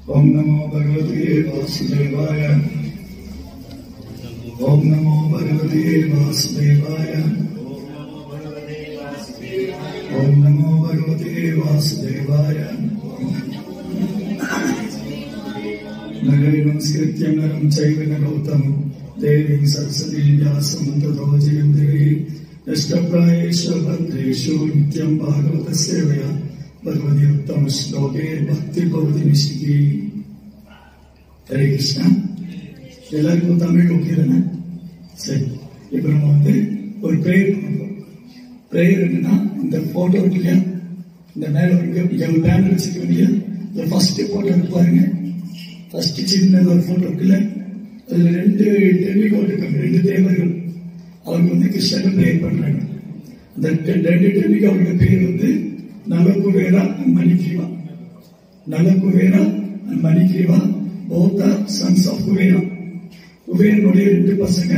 Om Namo Bhagavate Vasudevaya. Om Namo Bhagavate Vasudevaya. Om Namo Bhagavate Vasudevaya. Nagari Namaskrityam Naram Chaiva Narottamam Devim Saraswati Vyasam Tato Jayantari Yashtaprayesha Bhadreshu Nityam Bhagavata Sevaya Bhagavati Uttama Shloke Bhakti Bhavati Nishiki. Hare Krishna. எல்லாருக்கும் Tamil okay தானே? சரி, இப்போ நம்ம ஒரு prayer பண்ணுறோம். Prayer என்னன்னா, இந்த photo இருக்கு இல்லையா, இந்த மேலே ஒரு பேனர் வச்சுருக்கோம் இல்லையா, இந்த ஃபர்ஸ்ட் போட்டோ இருக்கு பாருங்க. ஃபர்ஸ்ட் சின்னது ஒரு போட்டோ இருக்குல்ல, அதில் 2 டெமிகாட் இருக்காங்க, 2 தேவர்கள். அவங்க கிருஷ்ணனை ப்ரேயர் பண்றாங்க. அந்த 2 டெமிகாடோட பேர் Nalakuvera and Manigriva. Nalakuvera and Manigriva both are sons of Kuvera. குபேரனுடைய 2 பசங்க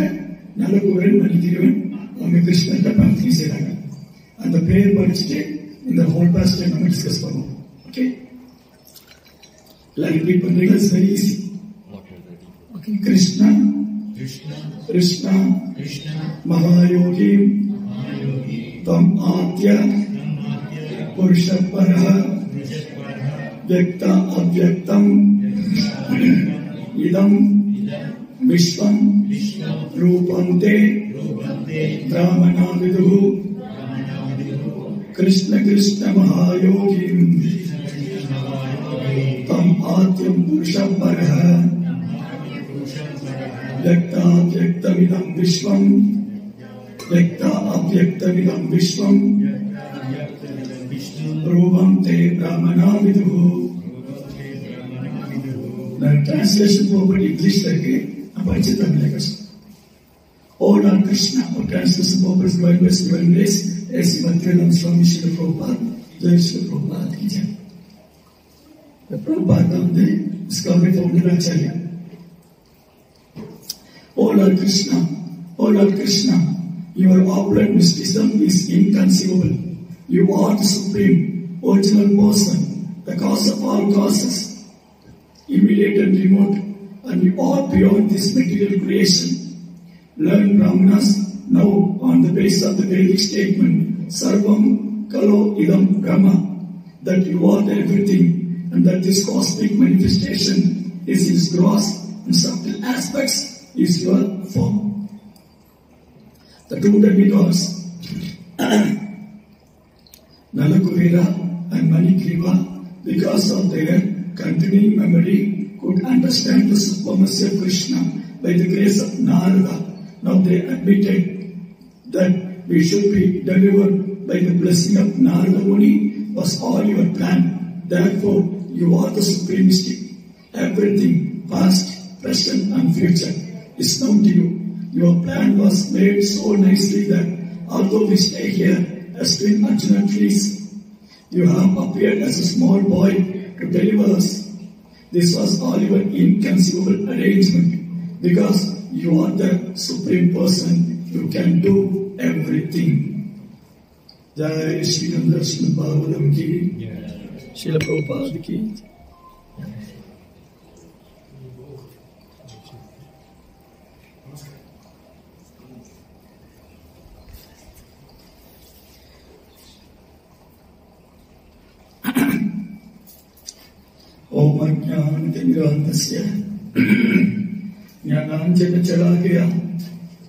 நலகுவேரன் மணிகிரீவன். அவங்க கிருஷ்ணன்ட்ட பிரார்த்தனை செய்றாங்க. அந்த பிரேயர் படிச்சுட்டு இந்த ஹோல் பாஸ்ட் நம்ம டிஸ்கஸ் பண்ணுவோம். ஓகே, எல்லாம் ரிப்பீட் பண்றீங்க. It's very easy. Okay. Krishna Krishna Krishna Krishna மகாயோகி தம் ஆத்ய புருஷ பரஹ व्यक्ता अव्यक्तम इदम विश्वम रूपन्ते ब्राह्मणा विदुः कृष्ण कृष्ण महायोगी तम आद्यम पुरुषं परः व्यक्ता अव्यक्तमिदं विश्वम व्यक्ता अव्यक्तमिदं विश्वम रूपं ते ब्राह्मणा विदुः. ट्रांसलेशन போகும்போது இங்கிலீஷ்ல இருக்கு, நான் படிச்சு தமிழ்ல கஷ்டம். O Lord Krishna, or translation போகும்போது by West English, as Matthew Swami Srila Prabhupada, Jai Srila Prabhupada ki jai. The Prabhupada discovery founder Acharya. O Lord Krishna, O Lord Krishna, your opulent mysticism is inconceivable. You are the supreme, original person, the cause of all causes, immediate and remote, and you are beyond this material creation. Learn Brahmanas now on the basis of the Vedic statement, Sarvam Kalo Idam Brahma, that you are everything, and that this cosmic manifestation is its gross and subtle aspects is your form. The 2 demigods, Nalakuvera and Manikriva, because of their continuing memory, could understand the supremacy of Krishna by the grace of Narada. Now they admitted that we should be delivered by the blessing of Narada Muni was all your plan. Therefore, you are the supreme mystic. Everything, past, present and future, is known to you. Your plan was made so nicely that although we stay here as twin Arjuna trees, you have appeared as a small boy to deliver us. This was all your inconceivable arrangement, because you are the supreme person. You can do everything. Jai Shri Srimad Bhagavatam ki, Srila Prabhupada ki. ओम अज्ञानतिमिरान्धस्य ज्ञानाञ्जनशलाकया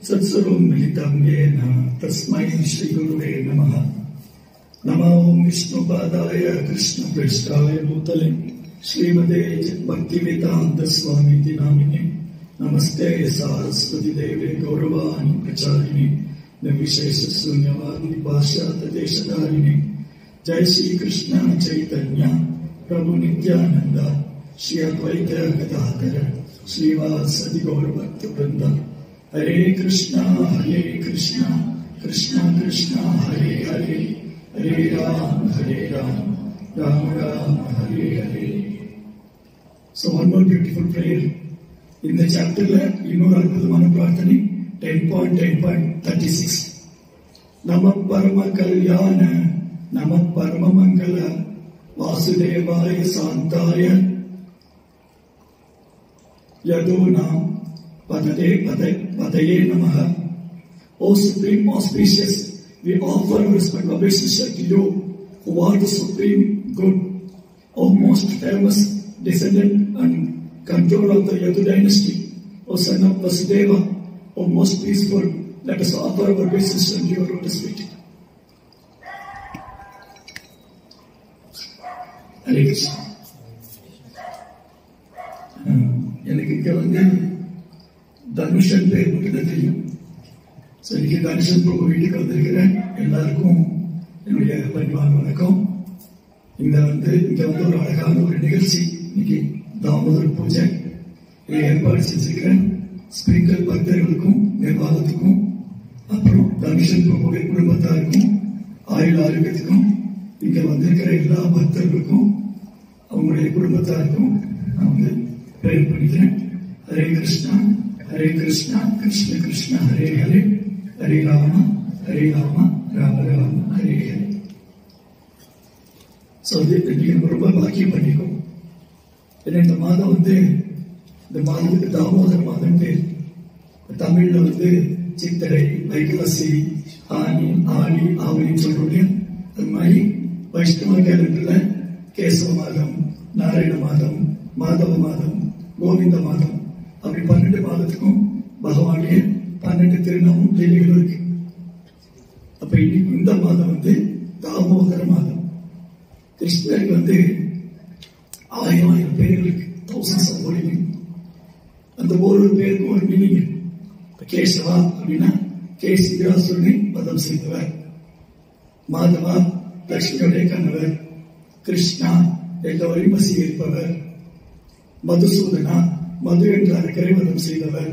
सत्स्वरूपं मिलितं येन तस्मै श्रीगुरुवे नमः. नमो विष्णुपादाय कृष्णप्रेष्ठाय भूतले श्रीमते भक्तिवेदान्तस्वामीति नामिने नमस्ते सारस्वती देवे गौरवाणि प्रचारिणे निर्विशेषशून्यवादी पाश्चात्यदेशधारिणे. जय श्री कृष्ण चैतन्य प्रभु नित्यानंद श्री अद्वैत गदाधर श्रीवासदि गौर भक्त वृंद. हरे कृष्णा कृष्णा कृष्णा हरे हरे, हरे Ram Ram Ram Hare Hare. So one more beautiful prayer. இந்த சாப்டர்ல இன்னொரு அற்புதமான பிரார்த்தனை 10.10.36. நம பரம கல்யாண நம பரம மங்கள வாசுதேவாய சாந்தாய Yadunam Padaye Namaha. O Supreme Auspicious, we offer respect obeisance to you, who are the Supreme Good, O most famous descendant and controller of the Yadu dynasty, O son of Vasudeva, O most peaceful. Let us offer our obeisance to your lotus feet. Hare Krishna. எனக்கு இங்க வந்து தனுஷன் பேர் மட்டும் தெரியும். இன்னைக்கு தனுஷன் பிரபு வீட்டுக்கு வந்திருக்கிறேன். எல்லாருக்கும் என்னுடைய பரிவார வணக்கம். இங்க வந்து ஒரு அழகான ஒரு நிகழ்ச்சி, இன்னைக்கு தாமோதர் பூஜை ஏற்பாடு செஞ்சிருக்கிறேன். ஸ்பிரிங்கல் பக்தர்களுக்கும் நிர்வாகத்துக்கும் அப்புறம் தனுஷன் பிரபுடைய குடும்பத்தாருக்கும் ஆயுள் ஆரோக்கியத்துக்கும் இங்க வந்திருக்கிற எல்லா பக்தர்களுக்கும் அவங்களுடைய குடும்பத்தாருக்கும் நான் வந்து பிரேயர் பண்ணிக்கிறேன். ஹரே கிருஷ்ணா கிருஷ்ண கிருஷ்ண ஹரே ஹரே ஹரே ராம ராம ராம ஹரே ஹரே. நீங்க ரொம்ப பாக்கியம் பண்ணிக்கும். ஏன்னா இந்த மாதம் வந்து இந்த மாதத்துக்கு தாமோதர் மாதம் பேர். தமிழ்ல வந்து சித்திரை, வைகாசி, ஆனி, ஆடி, ஆவணின்னு சொல்றோம். அது மாதிரி வைஷ்ணவ கேலண்டர்ல கேசவ மாதம், நாராயண மாதம், மாதவ மாதம், கோவிந்த மாதம், அப்படி 12 மாதத்துக்கும் பகவானுடைய 12 திருநாமம் லீலைகள் இருக்கு. அப்ப இன்னைக்கு இந்த மாதம் வந்து தாமோதர மாதம். கிருஷ்ணருக்கு வந்து 1000 பேர்கள் இருக்கு. thousands of meaning. அந்த ஒரு பேருக்கு ஒரு மீனிங் இருக்கு. கேசவா அப்படின்னா கேசிராசுரனை வதம் செய்தவர். மாதவா லட்சுமியுடைய கணவர். கிருஷ்ணா எல்லோரையும் வசீகரிப்பவர். மதுசூதனா மது என்ற அரக்கரை வதம் செய்தவர்.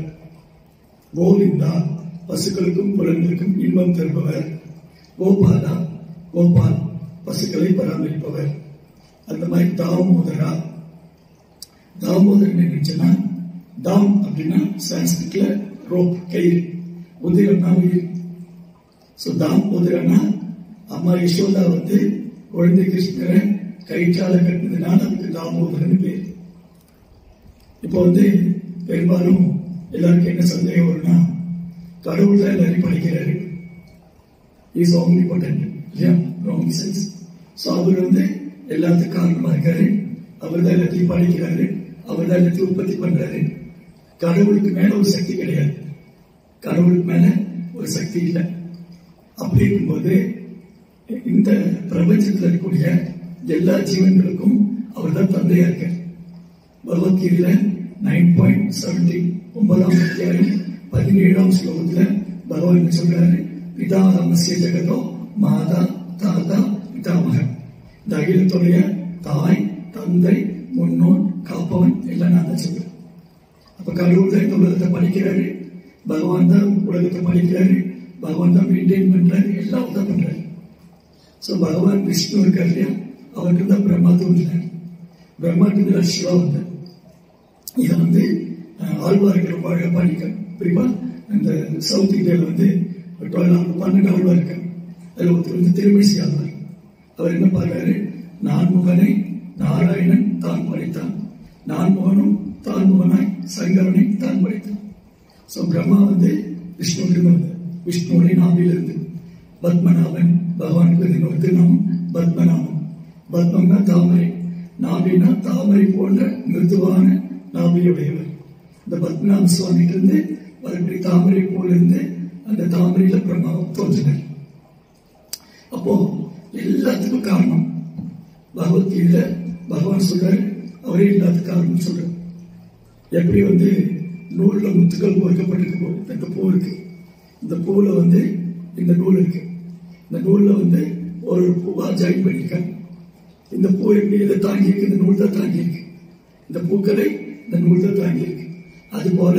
கோவிந்தா பசுக்களுக்கும் புலன்களுக்கும் இன்பம் தருபவர். கோபாலா கோபால் பசுக்களை பராமரிப்பவர். அந்த மாதிரி தாமோதரன் நினைச்சுன்னா, தாம் அப்படின்னா சான்ஸ்கிரிட்ல ரோப், கயிறு, உதிரம்னா உயிர். தாமோதரனா அம்மா யசோதா வந்து குழந்தை கிருஷ்ணரை கயிற்றால கட்டினதுனால அதுக்கு தாமோதரன் பேர். இப்போ வந்து பெரும்பாலும் எல்லாருக்கும் என்ன சந்தேகம் வரும்னா, கடவுள் தான் எல்லாரையும் படைக்கிறாரு. இஸ் ஆம்னிபோட்டன்ட் இல்லையா? Wrong sense. அவர் வந்து எல்லாத்துக்கும் காரணமா இருக்காரு. அவர் தான் எல்லாத்தையும் படைக்கிறாரு. அவர் தான் எல்லாத்தையும் உற்பத்தி பண்றாரு. கடவுளுக்கு மேல ஒரு சக்தி கிடையாது. கடவுளுக்கு மேல ஒரு சக்தி இல்லை. அப்படி இருக்கும்போது இந்த பிரபஞ்சத்தில் இருக்கக்கூடிய எல்லா ஜீவன்களுக்கும் அவர் தான் தந்தையா இருக்கார். பகவத்கீதையில 9.17 9ஆம் அத்தியாயம் 17ஆம் ஸ்லோகத்துல பகவான் சொல்றாரு, பிதாமஸ்ய ஜெகதோ மாதா தாத்தா பிதாமகன். இந்த அகிலத்துடைய தாய், தந்தை, முன்னோர், காப்பவன் எல்லாம் நான் தான் சொல்றேன். அப்ப கடவுள் தான் இந்த உலகத்தை படைக்கிறாரு. பகவான் தான் உலகத்தை படைக்கிறாரு. பகவான் தான் மெயின்டைன் பண்றாரு. எல்லாம் தான் பண்றாரு. பகவான் விஷ்ணு இருக்காரு இல்லையா? அவருக்கு தான் பிரம்மா தோன்றினார். பிரம்மாக்கு சிவா வந்தார். இதை வந்து ஆழ்வார்கள் ரொம்ப அழகா பாடிக்க. குறிப்பா இந்த சவுத் இந்தியாவில் வந்து 12 ஆழ்வார் இருக்காங்க. அதுல ஒருத்தர் வந்து திருமணிசி ஆழ்வார். அவர் என்ன பாடுறாரு? நான்முகனை நாராயணன் தான் படைத்தான், நான்முகனும் தான் முகனாய் சங்கரனை தான் படைத்தான். பிரம்மா வந்து விஷ்ணுவிலிருந்து வந்தார். விஷ்ணுடைய நாவிலிருந்து பத்மநாபன். பகவானுக்கு இன்னொரு திருநாமம் பத்மநாபன். பத்மம்னா தாமரை, நாபினா தாமரை போன்ற மிருதுவான நாபியுடையவர். இந்த பத்மநாப சுவாமிக்கு இருந்து மறுபடி தாமரை போல இருந்து அந்த தாமரையில பிரம்மாவை தோன்றினார். அப்போ எல்லாத்துக்கும் காரணம் பகவத்கீதையில பகவான் சொல்றாரு, அவரே எல்லாத்துக்கும் காரணம் சொல்றாரு. எப்படி வந்து நூல்ல முத்துக்கள் கோர்க்கப்பட்டிருக்கு, இந்த பூ இருக்கு. இந்த பூல வந்து இந்த நூல் இருக்கு. இந்த நூல்ல வந்து ஒரு பூவா ஜாயின் பண்ணிருக்காங்க. இந்த பூ எப்படி இதை தாங்கி இருக்கு? இந்த நூல் தான் தாங்கி இருக்கு. இந்த பூக்களை இந்த நூல் தான் தாங்கி இருக்கு. அது போல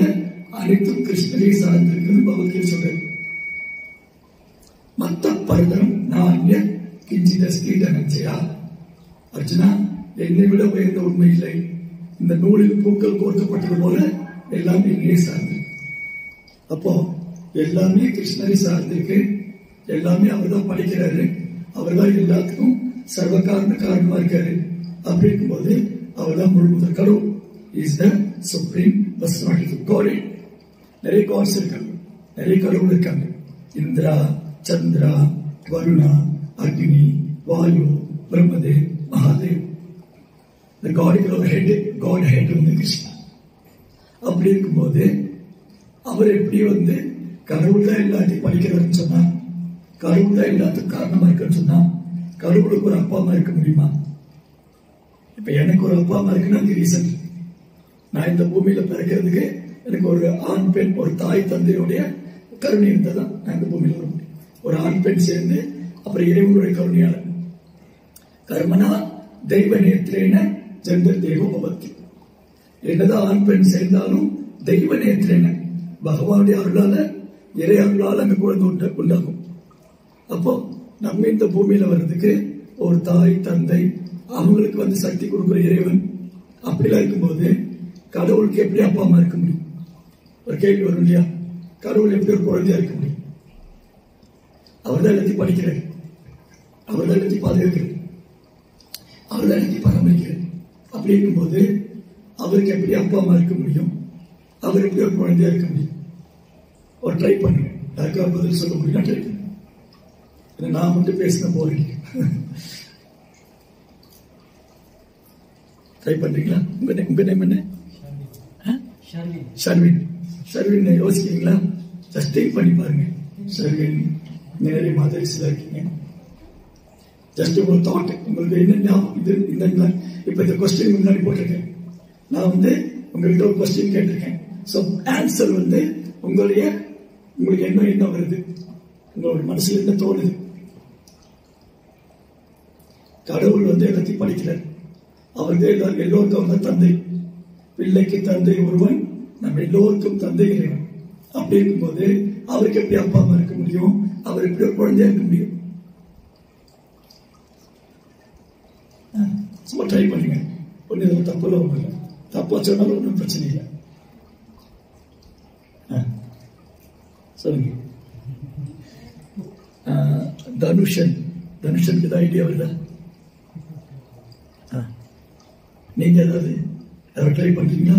அனைத்தும் கிருஷ்ணரை சார்ந்திருக்கிறது பகவத்கீதை சொல்றாரு. மத்த பரதரம் நான்ய கிஞ்சிதஸ்தி தனஞ்சயா. அர்ஜுனா, என்னை விட உயர்ந்த உண்மை இல்லை. இந்த நூலில் பூக்கள் கோர்க்கப்பட்டது போல எல்லாமே என்னையே சார்ந்திருக்கு. அப்போ எல்லாமே கிருஷ்ணரை சார்ந்திருக்கு. எல்லாமே அவர் தான் படிக்கிறாரு. அவர் தான் எல்லாத்துக்கும் சர்வ காரணமா இருக்காரு. அப்படி இருக்கும்போது அவர் தான் முழு முதல் கடவுள். is the supreme personality of God. நிறைய காட்ஸ் இருக்காங்க, நிறைய கடவுள் இருக்காங்க. இந்திரா, சந்திரா, வருணா, அக்னி, வாயு, பிரம்மதேவ், மகாதேவ். இந்த காடுகளோட ஹெட், காட் ஹெட் வந்து கிருஷ்ணா. அப்படி இருக்கும்போது அவர் எப்படி வந்து கடவுள் தான் எல்லாத்தையும் படிக்கிறதுன்னு சொன்னா, கடவுள் தான் எல்லாத்துக்கும் காரணமா இருக்குன்னு சொன்னா, கடவுளுக்கு ஒரு அப்பா அம்மா இருக்க முடியுமா? இப்ப எனக்கு ஒரு அப்பா அம்மா இருக்குன்னா அது ரீசன். நான் இந்த பூமியில பிறக்கிறதுக்கு எனக்கு ஒரு ஆண் பெண், ஒரு தாய் தந்தையுடைய கருணை இருந்தாதான் நான் இந்த பூமியில வர முடியும். ஒரு ஆண் பெண் சேர்ந்து அப்புறம் இறைவனுடைய கருணையாளர். கர்மனா தெய்வ நேத்திரேன ஜெண்டர் தேவோபவத்தி. என்னதான் ஆண் பெண் சேர்ந்தாலும் தெய்வ நேத்திரேன பகவானுடைய அருளால, இறை அருளால அந்த குழந்தை உண்டாகும். அப்போ நம்ம இந்த பூமியில வர்றதுக்கு ஒரு தாய் தந்தை அவங்களுக்கு வந்து சக்தி கொடுக்குற இறைவன். அப்படிலாம் இருக்கும்போது கடவுளுக்கு எப்படி அப்பா அம்மா இருக்க முடியும்? ஒரு கேள்வி வரும் இல்லையா? கடவுள் எப்படி ஒரு குழந்தையா இருக்க முடியும்? அவர் தான் எல்லாத்தையும் படிக்கிறார், அவர் தான் எல்லாத்தையும் பாதுகாக்கிறார், அவர் தான் எல்லாத்தையும் பராமரிக்கிறார். அப்படி இருக்கும்போது அவருக்கு எப்படி அப்பா அம்மா இருக்க முடியும்? அவர் எப்படி ஒரு குழந்தையா இருக்க முடியும்? ஒரு ட்ரை பண்ணுங்க, யாருக்கா பதில் சொல்ல முடியும்? ட்ரை பண்ணுங்க. நான் மட்டும் பேசின போறீங்க, ட்ரை பண்றீங்களா? உங்க நேம் என்ன? ஷர்வின். ஷர்வின் யோசிக்கிறீங்களா? ஜஸ்ட் டைப் பண்ணி பாருங்க. ஷர்வின் நிறைய மாதிரிஸ்ல இருக்கீங்க. ஜஸ்ட் ஒரு தாட், உங்களுக்கு என்ன இது இந்த இப்ப இந்த கொஸ்டின் முன்னாடி போட்டிருக்கேன். நான் வந்து உங்ககிட்ட ஒரு கொஸ்டின் கேட்டிருக்கேன். ஸோ ஆன்சர் வந்து உங்களுக்கு என்ன வருது, உங்களோட மனசுல என்ன தோணுது? கடவுள் வந்து எல்லாத்தையும் படிக்கிறார். அவருக்கு எல்லோருக்கும் அவங்க தந்தை, பிள்ளைக்கு தந்தை ஒருவன், நம்ம எல்லோருக்கும் தந்தை இறைவன். அப்படி இருக்கும்போது அவருக்கு எப்படி அப்பா அம்மா இருக்க முடியும்? அவர் எப்படி ஒரு குழந்தையா இருக்க முடியும்? சும்மா ட்ரை பண்ணுங்க. ஒன்னும் தப்புல ஒண்ணு இல்லை, தப்பா சொன்னாலும் ஒன்றும் பிரச்சனை இல்லை. சொல்லுங்க. தனுஷனுக்கு தான் ஐடியா வருதா? நீங்க ஏதாவது ட்ரை பண்றீங்களா?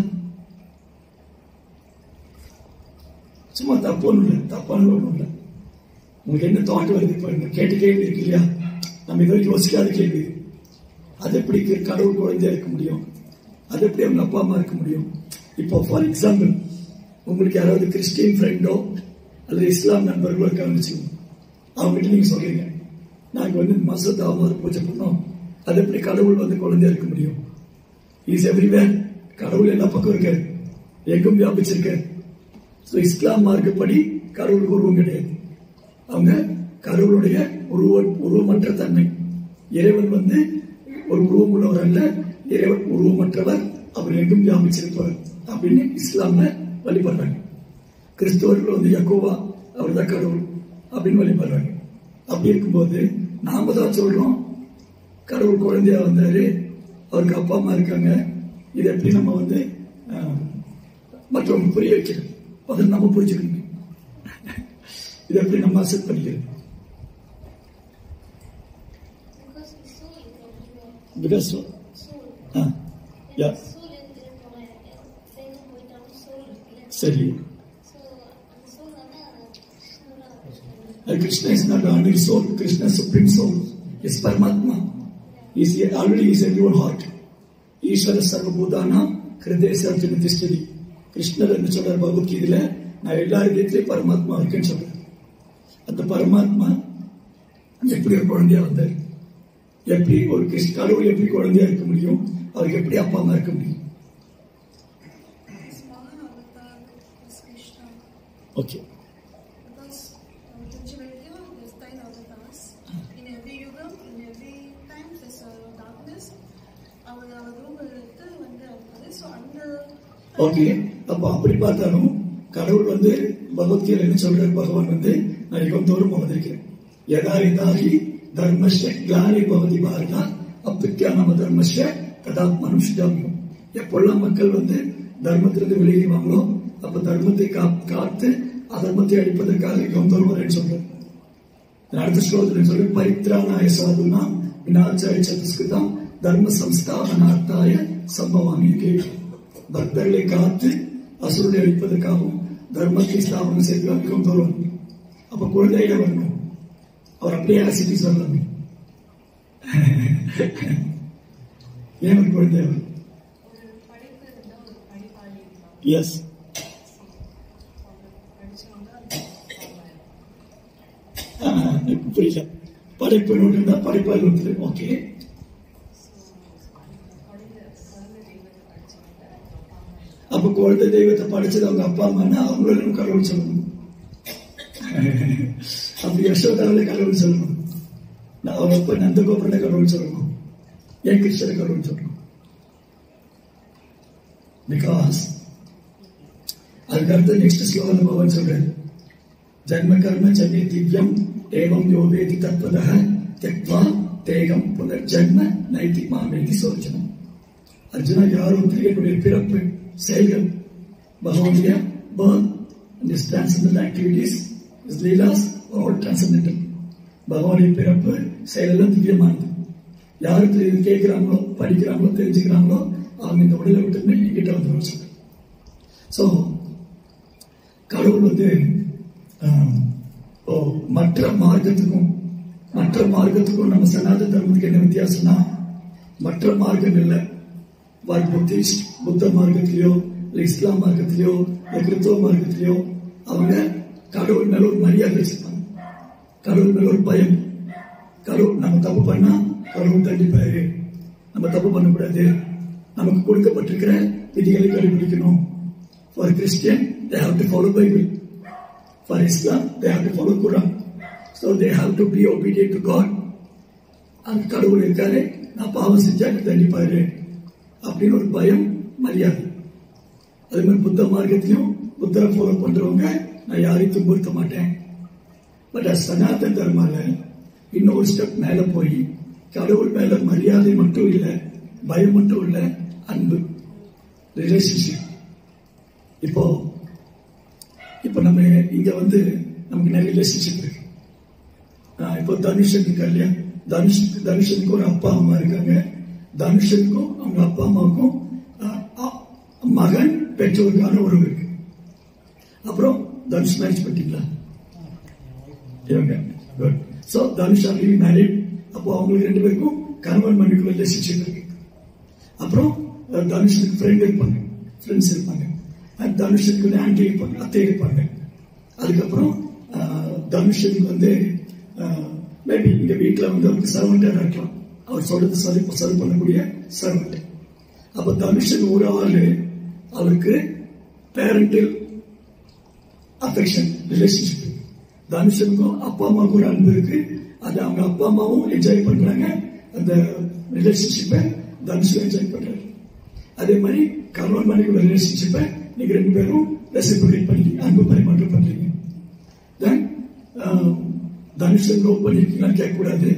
சும்மா தப்பு ஒன்றும் இல்லை, தப்பான ஒன்றும் இல்லை. உங்களுக்கு என்ன தாட் வருது பாருங்க. கேட்ட கேள்வி இருக்கு இல்லையா? நம்ம இது வரைக்கும் யோசிக்காத கேள்வி. அது எப்படி கடவுள் குழந்தையா இருக்க முடியும்? அது எப்படி அவங்க அப்பா அம்மா இருக்க முடியும்? இப்போ ஃபார் எக்ஸாம்பிள், உங்களுக்கு யாராவது கிறிஸ்டியன் ஃப்ரெண்டோ அல்லது இஸ்லாம் நண்பர்களோ இருக்காங்கன்னு வச்சுக்கோங்க. அவங்ககிட்ட நீங்க சொல்றீங்க, நாங்க வந்து மாசத்து தாமரை பூஜை பண்ணோம், அது எப்படி கடவுள் வந்து குழந்தையா இருக்க முடியும்? Is everywhere. கடவுள் எல்லா பக்கம் இருக்காரு, எங்கும் வியாபிச்சிருக்காரு. இஸ்லாம் மார்க்கப்படி கடவுளுக்கு உருவம் கிடையாது. அவங்க கடவுளுடைய உருவமற்ற தன்மை. இறைவன் வந்து ஒரு உருவம் உள்ளவர் அல்ல, இறைவன் உருவமற்றவர், அவர் எங்கும் வியாபிச்சிருப்பவர் அப்படின்னு இஸ்லாம்ல வழிபடுறாங்க. கிறிஸ்தவர்கள் வந்து யகோவா, அவர் தான் கடவுள் அப்படின்னு வழிபடுறாங்க. அப்படி இருக்கும்போது நாம தான் சொல்றோம் கடவுள் குழந்தையா வந்தாரு, அவருக்கு அப்பா அம்மா இருக்காங்க. இது எப்படி நம்ம வந்து மற்றவங்க புரிய வைக்கிறது? அதை நம்ம புரிஞ்சுக்கணும். இதை எப்படி நம்ம அக்செப்ட் பண்ணிக்கிறது? Because சரி, Krishna is not only soul, Krishna is supreme soul, is Paramatma. Already is everyone heart. Ishvara sarvabhutana hridaya sarvajana tishtati. கிருஷ்ணர் என்ன சொல்றார் பகவத்கீதையில? நான் எல்லா இடத்திலையும் பரமாத்மா இருக்கேன்னு சொல்றேன். அந்த பரமாத்மா எப்படி ஒரு குழந்தையா வந்தார்? எப்படி ஒரு கடவுள் எப்படி குழந்தையா இருக்க முடியும்? அவருக்கு எப்படி அப்பா அம்மா இருக்க முடியும்? Okay, okay. அப்ப அப்படி பார்த்தாலும் கடவுள் வந்து பகவத்கீதை என்ன சொல்றாரு? பகவான் வந்து நான் யுகம் தோறும் அவதரிக்கிறேன். யதாரிதாகி தர்மஸ்ய கிளானி பவதி பாரதா அப்பித்யா நம தர்மஸ்ய கதாத்மனம் சுஜாமியம். எப்பெல்லாம் மக்கள் வந்து தர்மத்திலிருந்து விலகிடுவாங்களோ அப்ப தர்மத்தை காத்து அதர்மத்தை அழிப்பதற்காக யுகம் தோறும் வரேன்னு சொல்றாரு. அடுத்த ஸ்லோகத்தில் சொல்லி பரித்ராணாய சாதுனா விநாசாய சதுஷ்கிருதம் தர்ம சம்ஸ்தாபனார்த்தாய சம்பவாமி கேள்வி. பக்தர்களை காத்து அசுரனை அழிப்பதற்காகவும் தர்மத்தை ஸ்தாபனம் செய்து மிகவும் தோறும். அப்ப குழந்தையில வரணும். அவர் அப்படியே ஆசிட்டி சொல்லணும். ஏன் ஒரு குழந்தை? எஸ், புரியல. படைப்பு இருந்தா படைப்பாளி ஒருத்தர். ஓகே, அப்ப குழந்தை தெய்வத்தை படைச்சது அவங்க அப்பா அம்மா, அவங்களும் கடவுள் சொல்லணும். அப்படி யசோதாவில கடவுள் சொல்லணும். அவங்க அப்ப நந்தகோபுரனை கடவுள் சொல்லணும். ஏன் கிருஷ்ணரை கடவுள் சொல்லணும்? பிகாஸ் அதுக்கு அடுத்து நெக்ஸ்ட் ஸ்லோகன் பகவான் சொல்றாரு, ஜன்ம கர்ம சமே திவ்யம் ஏவம் யோவேதி தத்வதஹ த்யக்த்வா தேகம் புனர்ஜன்ம நைதி மாமேதி சோச்சனம். அர்ஜுனா, யாரும் என்னுடைய பிறப்பு செயல்கள் பகவானுடைய birth and his transcendental activities, his leelas are all transcendental. பகவானுடைய பிறப்பு செயலெல்லாம் திவ்யமானது. யாருக்கு இது கேட்கிறாங்களோ, படிக்கிறாங்களோ, தெரிஞ்சுக்கிறாங்களோ அவங்க இந்த உடலை விட்டு என்கிட்ட வந்து சொல்ற. ஸோ கடவுள் வந்து மற்ற மார்க்கத்துக்கும் நம்ம சனாதன தர்மத்துக்கு என்ன வித்தியாசம்னா, மற்ற மார்க்கங்கள்ல புத்திஸ்ட் புத்த மார்க்கத்திலேயோ இல்ல இஸ்லாம் மார்க்கத்திலேயோ இல்ல கிறிஸ்தவ மார்க்கத்திலேயோ அவங்க கடவுள் மேல ஒரு மரியாதை வச்சிருப்பாங்க. கடவுள் மேல ஒரு பயம். கடவுள் நம்ம தப்பு பண்ணா கடவுள் தண்டிப்பாரு, நம்ம தப்பு பண்ணக்கூடாது, நமக்கு கொடுக்கப்பட்டிருக்கிற விதிகளை கடைபிடிக்கணும். For Christian, they have to follow Bible. For Islam, they have to follow Quran. So they have to be obedient to God. அந்த கடவுள் இருக்காரு, நான் பாவம் செஞ்சா தண்டிப்பாரு அப்படின்னு ஒரு பயம், மரியாதை. அதே மாதிரி புத்த மார்க்கத்திலையும் புத்தரை ஃபாலோ பண்றவங்க நான் யாரையும் துன்புறுத்த மாட்டேன். பட் சனாதன தர்மால இன்னொரு ஸ்டெப் மேல போய் கடவுள் மேல மரியாதை மட்டும் இல்லை, பயம் மட்டும் இல்லை, அன்பு, ரிலேஷன்ஷிப். இப்போ நம்ம இங்க வந்து நமக்கு நிறைய ரிலேஷன்ஷிப் இருக்கு. இப்போ தனுஷன் இருக்கா இல்லையா, தனுஷனுக்கு ஒரு அப்பா அம்மா இருக்காங்க. தனுஷனுக்கும் அவங்க அப்பா அம்மாவுக்கும் மகன் பெற்றோருக்கான உறவு இருக்கு. அப்புறம் தனுஷ் மேரேஜ் பண்ணிட்டீங்களா? So Dhanush already married. அப்போ அவங்களுக்கு ரெண்டு பேருக்கும் கணவன் மனைவிக்குள்ள ரிலேஷன்ஷிப் இருக்கு. அப்புறம் தனுஷனுக்கு ஃப்ரெண்ட்ஸ் இருப்பாங்க. தனுஷனுக்கு ஆண்டி இருப்பாங்க, அத்தை இருப்பாங்க. அதுக்கப்புறம் தனுஷனுக்கு வந்து மேபி இந்த வீட்டில் வந்து அவருக்கு சர்வெண்டா இருக்கலாம், அவர் சொல்றது சர்வ் பண்ணக்கூடிய சர்வெண்ட். அப்ப தனுஷன் ஒரு ஆளு அவருக்கு பேரண்டல் அஃபெக்ஷன் ரிலேஷன்ஷிப். தனுஷனுக்கும் அப்பா அம்மாவுக்கு ஒரு அன்பு இருக்கு. அது அவங்க அப்பா அம்மாவும் என்ஜாய் பண்றாங்க, அந்த ரிலேஷன்ஷிப்பை தனுஷன் என்ஜாய் பண்றாரு. அதே மாதிரி கணவன் மனைவியோட ரிலேஷன்ஷிப்பை நீங்க ரெண்டு பேரும் ரெசிப்ரோகேட் பண்ணீங்க, அன்பு பரிமாற்றம் பண்றீங்க. தென் தனுஷன் லவ் பண்ணிருக்கீங்களான்னு கேட்கக்கூடாது.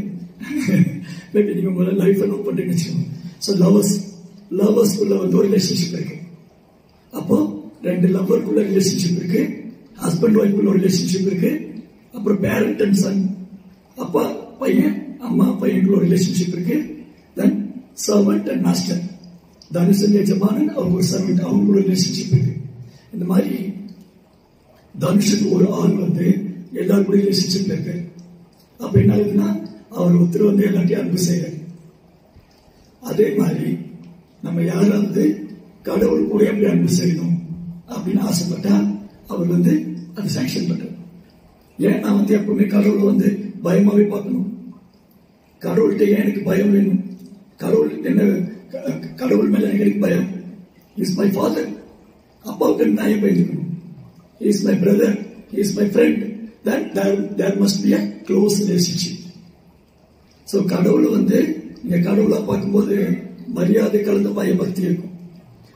மேபி நீங்க உங்களோட லைஃப் லவ் பண்றீங்கன்னு வச்சுக்கோங்க. ஸோ லவர்ஸ்குள்ள வந்து ஒரு ரிலேஷன்ஷிப் இருக்கு. அப்போ ரெண்டு லவ்வருக்குள்ள ரிலேஷன்ஷிப் இருக்கு, ஹஸ்பண்ட் ஒய்ஃப்குள்ள ஒரு ரிலேஷன்ஷிப் இருக்கு. அப்புறம் பேரண்ட் அண்ட் சன், அப்பா பையன் அம்மா பையனுக்குள்ள ஒரு ரிலேஷன்ஷிப் இருக்கு. தென் சர்வெண்ட் அண்ட் மாஸ்டர், தனுஷன் எஜமானன் அவங்க ஒரு சர்வெண்ட், அவங்களோட ரிலேஷன்ஷிப் இருக்கு. இந்த மாதிரி தனுஷுக்கு ஒரு ஆள் வந்து எல்லாருக்கூட ரிலேஷன்ஷிப் இருக்கு. அப்ப என்ன ஆகுதுன்னா அவர் ஒருத்தர் வந்து எல்லாத்தையும் அன்பு செய்யறாரு. அதே மாதிரி நம்ம யாராவது கடவுள் கூட எப்படி அன்பு செய்யணும் அப்படின்னு ஆசைப்பட்டா அவர் வந்து அதை சாங்ஷன் பண்றாரு. ஏன் நான் வந்து எப்பவுமே கடவுளை வந்து பயமாவே பார்க்கணும். கடவுள்கிட்ட ஏன் எனக்கு பயம் வேணும்? கடவுள் மேல எனக்கு பயம். இஸ் மை ஃபாதர், அப்பாவுக்கு நான் ஏன் பயந்துக்கணும்? Is my brother, is my friend. There must be a close relationship. So கடவுள் வந்து நீங்க கடவுளா பார்க்கும்போது மரியாதை கலந்த பயபக்தி இருக்கும்.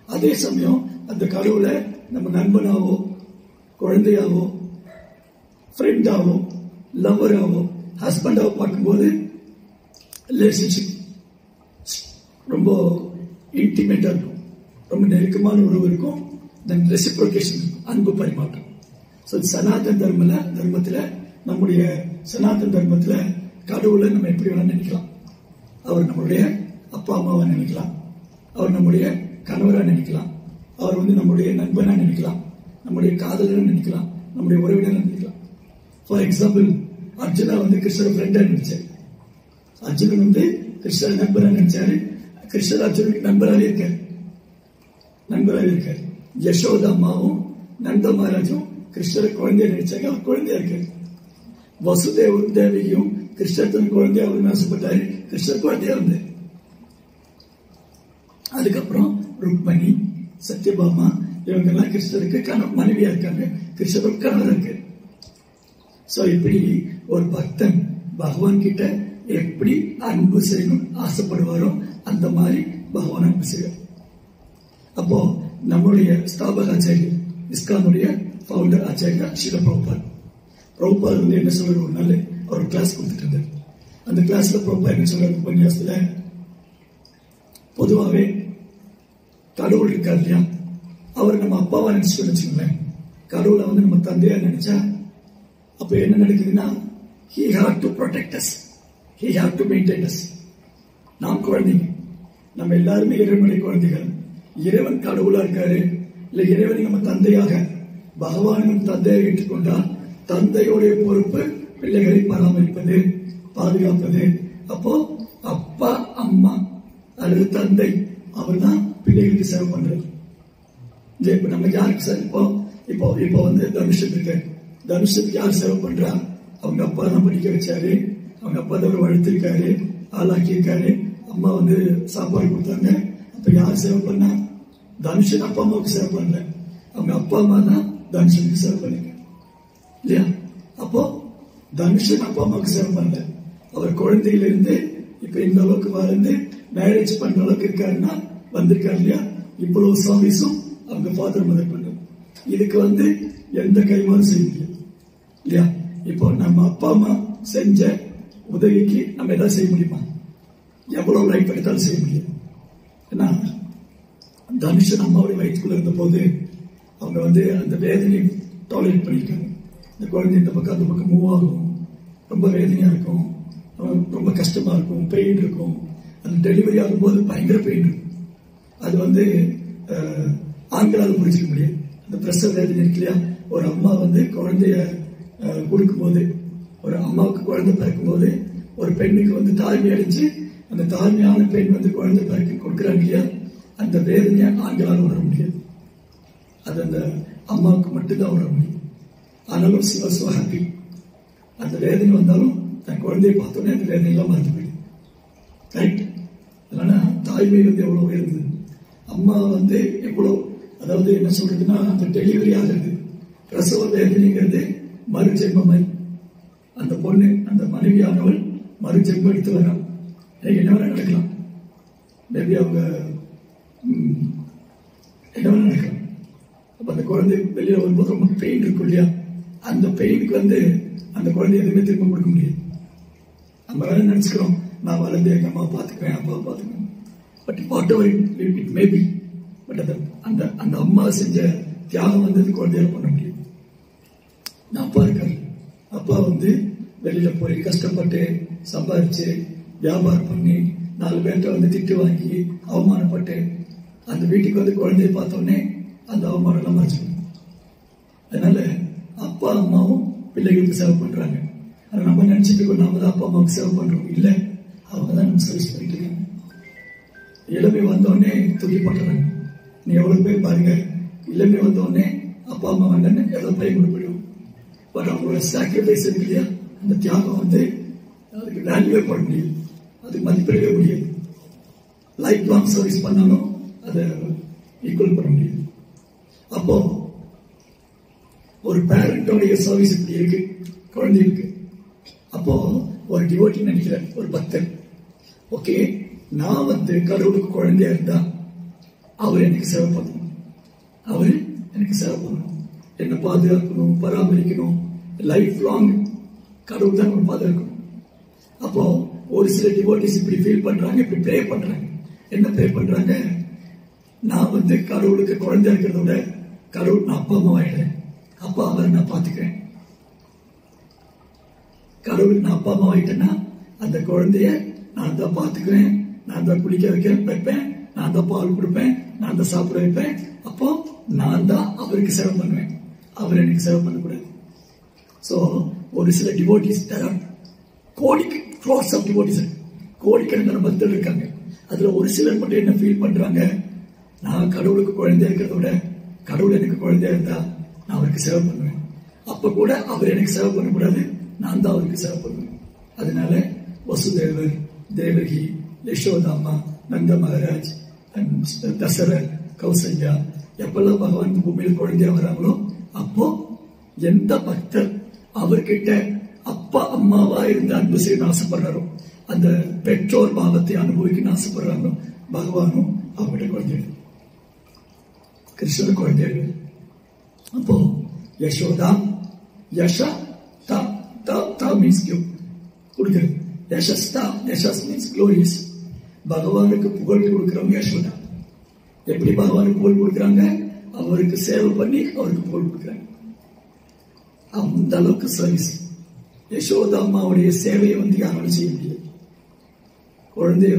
அதே சமயம் அந்த கடவுளை நம்ம நண்பனாவோ, குழந்தையாவோ, ஃப்ரெண்டாவோ, லவ்வராவோ, ஹஸ்பண்டாவோ பார்க்கும்போது ரிலேஷன்ஷிப் ரொம்ப இன்டிமேட்டா இருக்கும், ரொம்ப நெருக்கமான உறவு இருக்கும். தென் ரெசிப்ரோகேஷன், அன்பு பரிமாற்றம். ஸோ சனாதன தர்மத்துல நம்முடைய சனாதன தர்மத்துல கடவுளை நம்ம எப்படி வேணா நினைக்கலாம். அவர் நம்மளுடைய அப்பா அம்மாவை நினைக்கலாம், அவர் நம்முடைய கணவரா நினைக்கலாம், அவர் வந்து நம்முடைய நண்பனா நினைக்கலாம், நம்முடைய காதலன் நினைக்கலாம், நம்முடைய உறவினர் நினைக்கலாம். ஃபார் எக்ஸாம்பிள், அர்ஜுனா வந்து கிருஷ்ணர் ஃப்ரெண்டா நினைச்சாரு, அர்ஜுனன் வந்து கிருஷ்ணர் நண்பரா நினைச்சாரு, கிருஷ்ணர் அர்ஜுனுக்கு நண்பராகவே இருக்காரு. யசோதா அம்மாவும் நந்த மகாராஜும் கிருஷ்ணர் குழந்தைய நினைச்சாங்க, அவர் குழந்தையா இருக்காரு. வசுதேவரும் தேவியும் கிருஷ்ணர் தன் குழந்தையா அவர் ஆசைப்பட்டாரு, கிருஷ்ணர் குழந்தையா இருந்தாரு. அதுக்கப்புறம் ருக்மணி, சத்யபாமா இவங்க எல்லாம் கிருஷ்ணருக்கு மனைவியா இருக்காங்க, கிருஷ்ணருக்கு கணவர் இருக்கு. சோ இப்படி ஒரு பக்தன் பகவான் கிட்ட எப்படி அன்பு செய்யணும் ஆசைப்படுவாரோ அந்த மாதிரி பகவான் அன்பு செய்வார். அப்போ நம்முடைய ஸ்தாபக ஆச்சாரியர், இஸ்கானுடைய ஃபவுண்டர் ஆச்சாரியா ஸ்ரீல பிரபுபாத் வந்து என்ன சொல்ற, ஒரு நாள் அவர் கிளாஸ் கொடுத்துட்டு இருந்தார். அந்த கிளாஸ்ல பிரபுபாத் என்ன சொல்ற உபன்யாசத்துல, பொதுவாகவே கடவுள் இருக்கார் இல்லையா, அவர் நம்ம அப்பாவா நினைச்சு வச்சுக்கோங்களேன். கடவுளை வந்து நம்ம தந்தையா நினைச்சா அப்ப என்ன நடக்குதுன்னா, he had to protect us, he had to maintain us. நாம் குழந்தைங்க, நம்ம எல்லாருமே இறைவனுடைய குழந்தைகள். இறைவன் கடவுளா இருக்காரு, இல்ல இறைவனை நம்ம தந்தையாக பகவானும் தந்தையாக ஏற்றுக்கொண்டால் தந்தையுடைய பொறுப்பு பிள்ளைகளை பராமரிப்பது, பாதுகாப்பது. அப்போ அப்பா அம்மா அல்லது தந்தை அவர் தான் பிள்ளைகளுக்கு சேவை பண்றது. இப்ப நம்ம யாருக்கு சார் இப்போ வந்து தனுஷன் இருக்கு, தனுஷத்துக்கு யார் சேவை பண்றா? அவங்க அப்பா தான் படிக்க வச்சாரு, அவங்க அப்பா தான் வளர்த்திருக்காரு, ஆளாக்கியிருக்காரு, அம்மா வந்து சாப்பாடு கொடுத்தாங்க. அப்ப யார் சேவை பண்ணா? தனுஷன் அப்பா அம்மாவுக்கு சேவை பண்ணல, அவங்க அப்பா அம்மா தான் தனுஷனுக்கு சேவை பண்ணிருக்காங்க இல்லையா? அப்போ தனுஷன் அப்பா அம்மாவுக்கு சேவை பண்ணல, அவர் குழந்தையில இருந்து இப்ப இந்த அளவுக்கு வளர்ந்து மேரேஜ் பண்ற அளவுக்கு இருக்காருன்னா வந்திருக்காரு இல்லையா? இவ்வளவு சர்வீஸும் அவங்க ஃபாதர் மதர் பண்றது. இதுக்கு வந்து எந்த கைமாறும் செய்ய முடியாது இல்லையா? இப்போ நம்ம அப்பா அம்மா செஞ்ச உதவிக்கு நம்ம ஏதாவது செய்ய முடியுமா? எவ்வளவு லைஃப் எடுத்தாலும் செய்ய முடியாது. ஏன்னா தனுஷன் அம்மாவுடைய வயிற்றுக்குள்ள இருந்த போது அவங்க வந்து அந்த வேதனையை டாலரேட் பண்ணிருக்காங்க. இந்த குழந்தை இந்த பக்கம் அந்த பக்கம் மூவ் ஆகும், ரொம்ப வேதனையா இருக்கும், ரொம்ப கஷ்டமா இருக்கும், பெயின் இருக்கும். அந்த டெலிவரி ஆகும்போது பயங்கர பெயின் இருக்கும். அது வந்து ஆண்களால் புரிஞ்சிக்க முடியாது. அந்த பிரசவ வேதனை இருக்கு இல்லையா? ஒரு அம்மா வந்து குழந்தைய கொடுக்கும் போது, ஒரு அம்மாவுக்கு குழந்தை பிறக்கும் போது ஒரு பெண்ணுக்கு வந்து தாய்மை அடைஞ்சு அந்த தாய்மையான பெண் வந்து குழந்தை பிறக்க கொடுக்குறாங்க இல்லையா? அந்த வேதனையை ஆண்களால் உணர முடியாது, அது அந்த அம்மாவுக்கு மட்டும்தான் உணர முடியும். ஆனாலும் she was so happy. அந்த வேதனை வந்தாலும் தன் குழந்தையை பார்த்தோன்னே அந்த வேதனையெல்லாம் மறந்து போயிடும். கரெக்ட்? அதனால தாய்மை வந்து எவ்வளவு உயர்ந்தது, அம்மா வந்து எவ்வளவு, அதாவது என்ன சொல்றதுன்னா, அந்த டெலிவரி ஆகிறது பிரசவ வேதனைங்கிறது மறுஜென்மமை. அந்த பொண்ணு, அந்த மனைவியானவள் மறுஜென்மம் எடுத்து வரலாம், என்ன வேணா நடக்கலாம். மேபி அவங்க என்ன வேணா நடக்கலாம். அப்ப அந்த குழந்தை வெளியில வரும்போது ரொம்ப பெயின் இருக்கும் இல்லையா? அந்த பெயினுக்கு வந்து அந்த குழந்தை எதுவுமே திரும்ப கொடுக்க முடியாது. நம்ம வேலை நினைச்சுக்கிறோம், நான் வளர்ந்து எங்க அம்மா பாத்துக்கிறேன், அப்பா பாத்துக்கிறேன், but what ever it may be, but அந்த அந்த அம்மா செஞ்ச தியாகம் வந்து குழந்தையால பண்ண முடியும். அப்பா இருக்காரு, அப்பா வந்து வெளியில போய் கஷ்டப்பட்டு சம்பாதிச்சு வியாபாரம் பண்ணி 4 பேர்கிட்ட வந்து திட்டு வாங்கி அவமானப்பட்டு அந்த வீட்டுக்கு வந்து குழந்தைய பார்த்தோன்னே அந்த அவமானம் எல்லாம் மறைச்சிக்கணும். அதனால அப்பா அம்மாவும் பிள்ளைகளுக்கு சேவை பண்றாங்க. ஆனா நம்ம நினைச்சிட்டு இருக்கோம் நாம தான் அப்பா அம்மாவுக்கு சேவை பண்றோம். இல்ல, அவங்க தான் நம்ம சர்வீஸ் பண்ணிட்டு இருக்காங்க. இளமை வந்தோடனே தூக்கி போட்டுறாங்க. நீ எவ்வளவு பேர் பாருங்க, இளமை வந்தோடனே அப்பா அம்மா வந்தோடனே எவ்வளவு பையன் கொடுப்பிடும். பட் அவங்களோட சாக்ரிஃபைஸ் இருக்கு இல்லையா? அந்த தியாகம் வந்து அதுக்கு வேல்யூவே போட முடியாது, அதுக்கு மதிப்பிடவே முடியாது. லைஃப் லாங் சர்வீஸ் பண்ணாலும் அதை ஈக்குவல் பண்ண முடியாது. அப்போ ஒரு பேரண்டோடைய சர்வீஸ் இப்படி இருக்கு குழந்தைகளுக்கு. அப்போ ஒரு டிவோட்டி நினைக்கிறார், ஒரு பக்தர், ஓகே நான் வந்து கடவுளுக்கு குழந்தையா இருந்தா அவர் எனக்கு சேவை பண்ணணும், அவரு எனக்கு சேவை பண்ணணும், என்ன பாதுகாக்கணும், பராமரிக்கணும், லைஃப் லாங் கடவுள் தான் நம்ம பாதுகாக்கணும். அப்போ ஒரு சில டிவோட்டிஸ் இப்படி ஃபீல் பண்றாங்க, இப்படி ப்ரே பண்றாங்க. என்ன ப்ரே பண்றாங்க? நான் வந்து கடவுளுக்கு குழந்தையா இருக்கிறத விட கடவுள் நான் அப்பா அம்மா ஆயிடுறேன், அப்பா அவரை நான் பாத்துக்கிறேன். கடவுளுக்கு நான் அப்பா அம்மா ஆயிட்டேன்னா அந்த குழந்தைய நான் தான் பாத்துக்கிறேன், நான் தான் குடிக்க வைக்கிறேன், வைப்பேன், நான் தான் பால் கொடுப்பேன், நான் தான் சாப்பிட வைப்பேன். அப்போ நான் தான் அவருக்கு சேவை பண்ணுவேன், அவர் எனக்கு சேவை பண்ணக்கூடாது. சோ ஒரு சில டிவோட்டிஸ் கோடிக்கணக்கான பக்தர்கள் இருக்காங்க. அதுல ஒரு சிலர் மட்டும் என்ன ஃபீல் பண்றாங்க, நான் கடவுளுக்கு குழந்தையா இருக்கிறத விட கடவுள் எனக்கு குழந்தையா இருந்தா நான் அவருக்கு சேவை பண்ணுவேன். அப்ப கூட அவர் எனக்கு சேவை பண்ணக்கூடாது, நான் தான் அவருக்கு சேவை பண்ணுவேன். அதனால வசுதேவர், தேவகி, யசோதாமா, நந்த மகாராஜ், தசரர், கௌசல்யா எப்பெல்லாம் பகவான் பூமியில் குழந்தையா வராங்களோ அப்போ எந்த பக்தர் அவர்கிட்ட அப்பா அம்மாவா இருந்து அன்பு செய்ய ஆசைப்படுறாரோ, அந்த பெற்றோர் பாவத்தை அனுபவிக்க ஆசைப்படுறாங்களோ, பகவானும் அவங்ககிட்ட குழந்தைகள், கிருஷ்ணர் குழந்தைகள். அப்போ யசோதா, யஷா தா மீன்ஸ் கொடுக்கிறது, யசஸ்தா, யசஸ் மீன்ஸ் க்ளோரியஸ். பகவானுக்கு புகழ் கொடுக்கிறவங்க யசோதா. எப்படி பகவானுக்கு புகழ் கொடுக்குறாங்க, அவருக்கு சேவை பண்ணி அவருக்கு புகழ் கொடுக்குறாங்க. அந்த அளவுக்கு சர்வீஸ். யசோதா அம்மாவுடைய சேவையை யாராலும் செய்ய முடியாது. குழந்தைய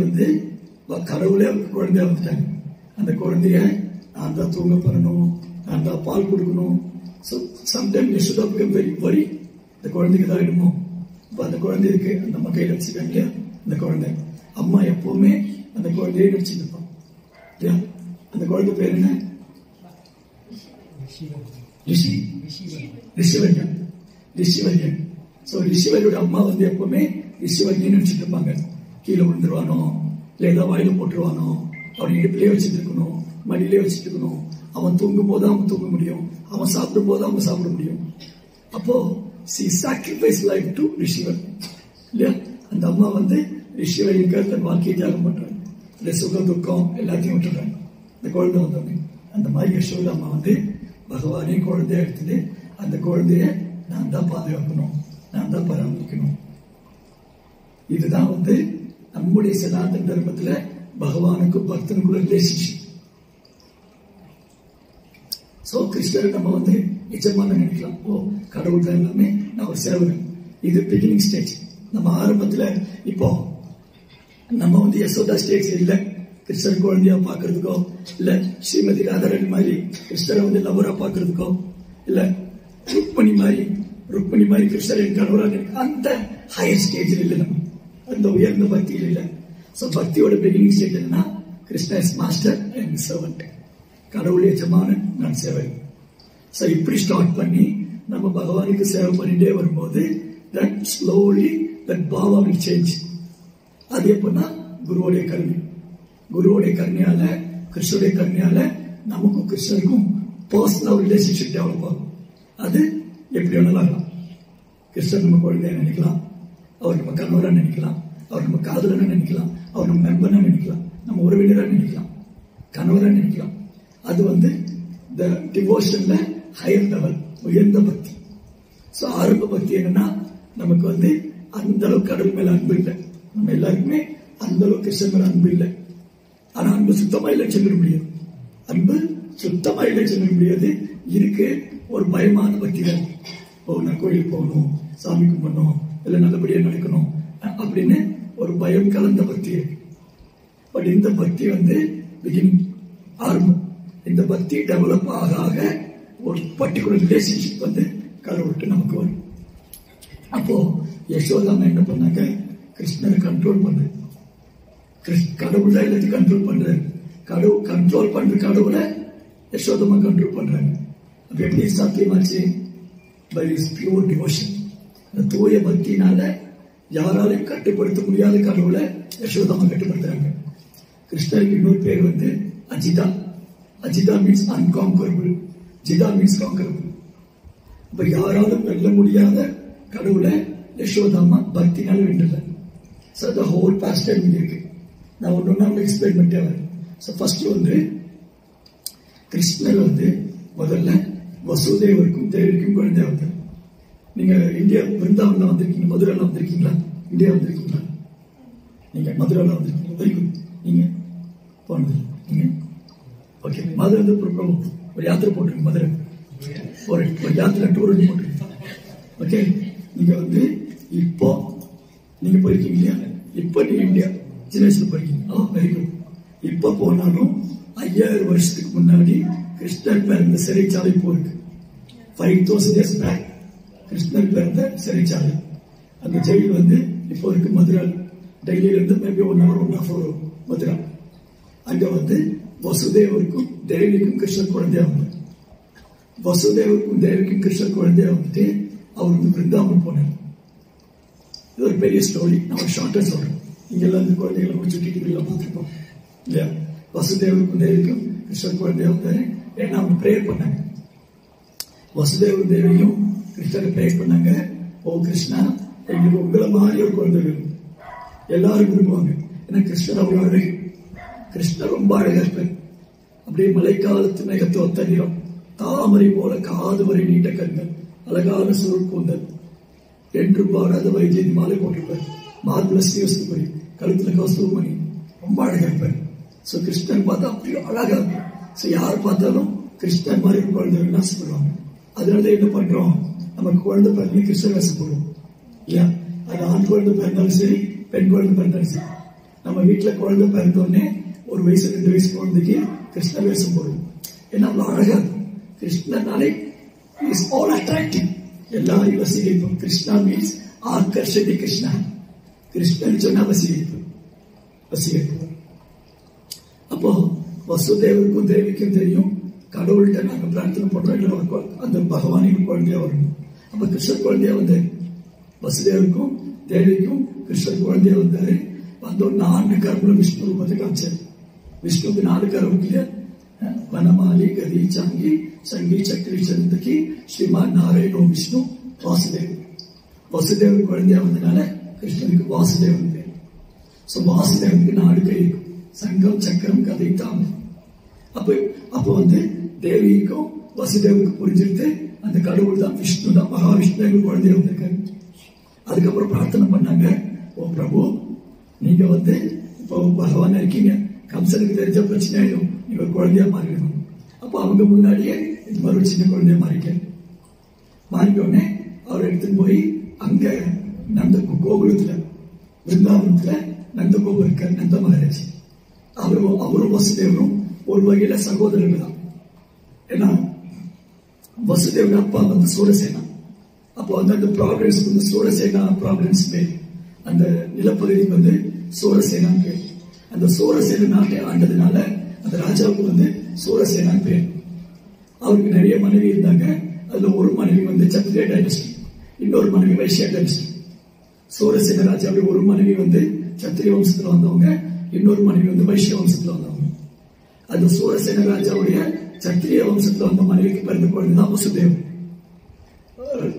கடவுளே அவருக்கு குழந்தையா வந்துட்டாங்க. அந்த குழந்தைய நான் தான் தூங்க பண்ணணும், நான் தான் பால் கொடுக்கணும். சம்டைம் யசோதா பிகம் வெரி வரி, இந்த குழந்தைக்கு தான் வேணுமோ. அந்த குழந்தை இருக்கு, அந்த அம்மா கையில வச்சுக்காங்க இல்லையா, அந்த குழந்தை அம்மா எப்பவுமே அந்த குழந்தைய வச்சுருப்பான் இல்லையா. அந்த குழந்தை பேர் என்ன, ரிஷிவல்யன். சோ ரிஷிவல்யோட அம்மா எப்பவுமே ரிஷிவல்யன் வச்சுட்டு இருப்பாங்க. கீழே விழுந்துருவானோ, இல்ல ஏதாவது வாயில போட்டுருவானோ, அவன் இடுப்பிலே வச்சுட்டு இருக்கணும், மடியிலே வச்சுட்டு இருக்கணும். அவன் தூங்கும் போது அவன் தூங்க முடியும், அவன் சாப்பிடும் போது அவன் சாப்பிட முடியும். அப்போ she sacrificed life to ரிஷிவல் இல்லையா. அந்த அம்மா ரிஷிவலுக்கு தன் வாழ்க்கையை தியாகம் பண்றாங்க. இந்த சுக துக்கம் எல்லாத்தையும் விட்டுறாங்க இந்த குழந்தை வந்தவங்க. அந்த மாதிரி யசோதா அம்மா பகவானே குழந்தைய எடுத்துட்டு அந்த குழந்தைய நான் தான் பாதுகாக்கணும், நான் தான் பராமரிக்கணும். இதுதான் நம்முடைய சனாதன தர்மத்துல பகவானுக்கு பக்தனுக்குள்ள ரிலேஷன்ஷிப். சோ கிருஷ்ணரை நம்ம நிஜமான நினைக்கலாம், ஓ கடவுள் தான் எல்லாமே, நான் ஒரு சேவகன். இது பிகினிங் ஸ்டேஜ். நம்ம ஆரம்பத்துல இப்போ நம்ம யசோதா ஸ்டேஜ் இல்ல, கிருஷ்ணர் குழந்தையா பாக்குறதுக்கோ, இல்ல ஸ்ரீமதி ராதாராணி மாதிரி கிருஷ்ணரை லவரா பாக்குறதுக்கோ, இல்ல ருக்மணி மாதிரி கிருஷ்ணரின் கணவரா அந்த ஹையர் ஸ்டேஜில் இல்லை. நம்ம அந்த உயர்ந்த பக்தியில் இல்லை. சோ பக்தியோட பிகினிங் ஸ்டேஜ் என்னன்னா, Krishna is master and servant, கடவுள் எஜமானன், நான் சேவை. சோ இப்படி ஸ்டார்ட் பண்ணி நம்ம பகவானுக்கு சேவை பண்ணிட்டே வரும்போது that slowly that bhava will change. அது எப்படின்னா குருவோடைய கருணையால, கிருஷ்ணருடைய கருணையால நமக்கும் கிருஷ்ணருக்கும் பர்சனல் ரிலேஷன்ஷிப் டெவலப் ஆகும். அது எப்படி வேணாலும் ஆகலாம். கிருஷ்ணர் நம்ம குழந்தைய நினைக்கலாம், அவர் நம்ம கணவரா நினைக்கலாம், அவர் நம்ம காதலனா நினைக்கலாம், அவர் நம்ம நண்பனா நினைக்கலாம், நம்ம உறவினரா நினைக்கலாம், கணவரா நினைக்கலாம். அது the devotionல ஹையர் லெவல், உயர்ந்த பக்தி. சோ ஆரம்ப பக்தி என்னன்னா, நமக்கு அந்த அளவுக்கு கடவுள் மேல அன்பு இல்லை. நம்ம எல்லாருக்குமே அந்த அளவுக்கு கிருஷ்ணன் மேல அன்பு இல்லை. ஆனா அன்பு சுத்தமா இல்லைன்னு சொல்ல முடியாது. அன்பு சுத்தமா இல்லைன்னு சொல்ல முடியாது. இருக்கு ஒரு பயமான பக்தி தான். ஓ நான் கோயிலுக்கு போகணும், சாமி கும்பிடணும், இல்ல நல்லபடியா நடக்கணும் அப்படின்னு ஒரு பயம் கலந்த பக்தி இருக்கு. பட் இந்த பக்தி பிகினிங், ஆரம்பம். இந்த பக்தி டெவலப் ஆக ஒரு பர்டிகுலர் ரிலேஷன்ஷிப் கடவுள்கிட்ட நமக்கு வரும். அப்போ யசோதாமா என்ன பண்ணாங்க, கிருஷ்ணரை கண்ட்ரோல் பண்ணு. கடவுள் தான் எல்லாத்தையும் கண்ட்ரோல் பண்றாரு. கடவுள் கண்ட்ரோல் பண்ற கடவுளை யசோதாமா கண்ட்ரோல் பண்றாங்க. அப்ப எப்படி சாத்தியமாச்சு? By is pure devotion. அந்த தூய பக்தினால யாராலையும் கட்டுப்படுத்த முடியாத கடவுளை யசோதாமா கட்டுப்படுத்துறாங்க. கிருஷ்ணருக்கு இன்னொரு பேர் அஜிதா. Ajitha means அன்கான்கரபிள், ஜிதா means கான்கரபிள். அப்ப யாராலும் வெல்ல முடியாத கடவுளை யசோதாமா பக்தினால வென்றல. So the whole past time இருக்கு. நான் ஒன்னொன்னா எக்ஸ்பிளைன் பண்ணிட்டே வரேன். So first கிருஷ்ணர் முதல்ல வசுதேவருக்கும் தேவருக்கும் குழந்தையா வந்தார். நீங்க இந்தியா விருந்தாவன்ல வந்திருக்கீங்க, மதுரைல வந்திருக்கீங்களா? இந்தியா வந்திருக்கீங்களா? நீங்க மதுரைல வந்திருக்கீங்க, வெரி குட். நீங்க போனது நீங்க ஓகே. மதுரை ஒரு யாத்திரை போட்டிருக்கு, மதுரை ஒரு யாத்திரை டூர் போட்டிருக்கு. ஓகே, நீங்க இப்போ நீங்க போயிருக்கீங்க இல்லையா? இப்போ நீங்க இந்தியா சின்ன வயசுல போயிருக்கீங்க. Very good. இப்ப போனாலும் 5000 வருஷத்துக்கு முன்னாடி கிருஷ்ணர் பிறந்த சிறைச்சாலை போருக்கு 5000 years back கிருஷ்ணர் பிறந்த சிறைச்சாலை. அந்த ஜெயில் வந்து இப்போ இருக்கு மதுரா. டெல்லியில இருந்து மேபி 1 hour 1.5 hour மதுரா. அங்க வந்து வசுதேவருக்கும் தேவிக்கும் கிருஷ்ணர் குழந்தையா வந்தார். வசுதேவருக்கும் தேவிக்கும் கிருஷ்ணர் குழந்தையா வந்துட்டு அவர் வந்து பிருந்தாவனம் போனார். இது ஒரு பெரிய ஸ்டோரி. நம்ம ஷார்ட்டா சொல்றோம். இங்கெல்லாம் இந்த குழந்தைகளை சுட்டிட்டு பார்த்துருக்கோம் இல்லையா? வசுதேவருக்கும் தேவிக்கும் கிருஷ்ணர் குழந்தையா வந்தாரு. ஏன்னா அவங்க பிரேயர் பண்ணாங்க. வசுதேவ தேவியும் கிருஷ்ணரை பிரேயர் பண்ணாங்க. ஓ கிருஷ்ணா, எங்களுக்கு உங்களை மாதிரி ஒரு குழந்தை வேணும். எல்லாரும் விரும்புவாங்க. ஏன்னா கிருஷ்ணர் அவ்வளவு அழகு. கிருஷ்ணர் ரொம்ப அழகா இருப்பார். அப்படியே மழைக்காலத்து மேகத்தை ஒத்த நிறம், தாமரை போல காது வரை நீண்ட கண்கள், அழகான சுருள் கூந்தல், என்று பாடாத வைஜெயந்தி மாலை போட்டிருப்பார். மார்பிள ஸ்ரீவஸ்துபதி, கழுத்துல கௌஸ்துவமணி, ரொம்ப அழகா இருப்பார். சோ கிருஷ்ணன் பார்த்தா அப்படி அழகா இருக்கும். சோ யார் பார்த்தாலும் கிருஷ்ணன் மாதிரி குழந்தை ஆசைப்படுவாங்க. அதனால என்ன பண்றோம், நமக்கு குழந்தை பிறகு கிருஷ்ணர் ஆசைப்படுவோம் இல்லையா? அது ஆண் குழந்தை பிறந்தாலும் சரி, பெண் குழந்தை பிறந்தாலும் சரி. நம்ம வீட்டுல குழந்தை பிறந்தோடனே 1 வயசு 2 வயசு குழந்தைக்கு கிருஷ்ண வேஷம் போடுவோம். ஏன்னா அவ்வளவு அழகா இருக்கும். கிருஷ்ணனாலே இஸ் ஆல் அட்ராக்டிவ். எல்லாரையும் வசீகரிப்போம். கிருஷ்ணா மீன்ஸ் ஆகர்ஷதி கிருஷ்ணா. கிருஷ்ணன் சொன்னா வசீகரிப்போம். அப்போ வசுதேவருக்கும் தேவிக்கும் தெரியும், கடவுள்கிட்ட நாங்க பிரார்த்தனை பண்றோம் அந்த பகவானின் குழந்தையா வரணும். அப்ப கிருஷ்ணர் குழந்தையா வந்தாரு. வசுதேவருக்கும் தேவிக்கும் கிருஷ்ணர் குழந்தையா வந்தாரு. வந்து 4 கரமுல விஷ்ணு ரூபத்தை காமிச்சாரு. விஷ்ணுக்கு 4 கரம் இல்லையா? வனமாலி கதி சாங்கி சங்கி சக்கரி சந்தகி ஸ்ரீமான் நாராயணோ விஷ்ணு வாசுதேவ். வசுதேவன் குழந்தையா வந்தனால கிருஷ்ணனுக்கு வாசுதேவன் பேர். சோ வாசுதேவனுக்கு 4 கை இருக்கும். சங்கம் சக்கரம் கதை தாமம். அப்ப வந்து தேவிக்கும் வசுதேவனுக்கு புரிஞ்சிருத்து அந்த கடவுள் தான் விஷ்ணு தான், மகாவிஷ்ணு குழந்தையா வந்திருக்காரு. அதுக்கப்புறம் பிரார்த்தனை பண்ணாங்க, ஓ பிரபு, நீங்க வந்து இப்போ பகவான் இருக்கீங்க, கம்சனுக்கு தெரிஞ்ச பிரச்சனை ஆயிடும், நீங்க குழந்தையா மாறிடணும். அப்போ அவங்க முன்னாடியே இந்த மாதிரி ஒரு சின்ன குழந்தையா மாறிட்டோடனே அவர் எடுத்துன்னு போய் அங்க நந்த கோகுலத்துல பிருந்தாவனத்துல நந்த கோபுரம் இருக்கார், நந்த மகாராஜ். அவரும் வசுதேவரும் ஒரு வகையில சகோதரர்கள் தான். ஏன்னா வசுதேவன் அப்பா வந்து சூரசேனா. அப்போ வந்து அந்த ப்ராவிடன்ஸ் வந்து சூரசேனா ப்ராவிடன்ஸ் பேர். அந்த நிலப்பகுதிக்கு வந்து சூரசேனான் பேர். அந்த சூரசேன நாட்டை ஆண்டதுனால அந்த ராஜாவுக்கு வந்து சூரசேனான் பேர். அவருக்கு நிறைய மனைவி இருந்தாங்க. அதுல ஒரு மனைவி வந்து சத்திரிய டைனஸ்டி, இன்னொரு மனைவி வைஷ்யா டைனஸ்டி. சூரசேன ராஜாவுடைய ஒரு மனைவி வந்து சத்திரிய வம்சத்துல வந்தவங்க, இன்னொரு மனைவி வந்து வைஷ்ய வம்சத்துல வந்தவங்க. அந்த சூரசேன ராஜாவுடைய சத்திரிய வம்சத்துல வந்த மனைவிக்கு பிறந்த குழந்தைதான் வசுதேவன்.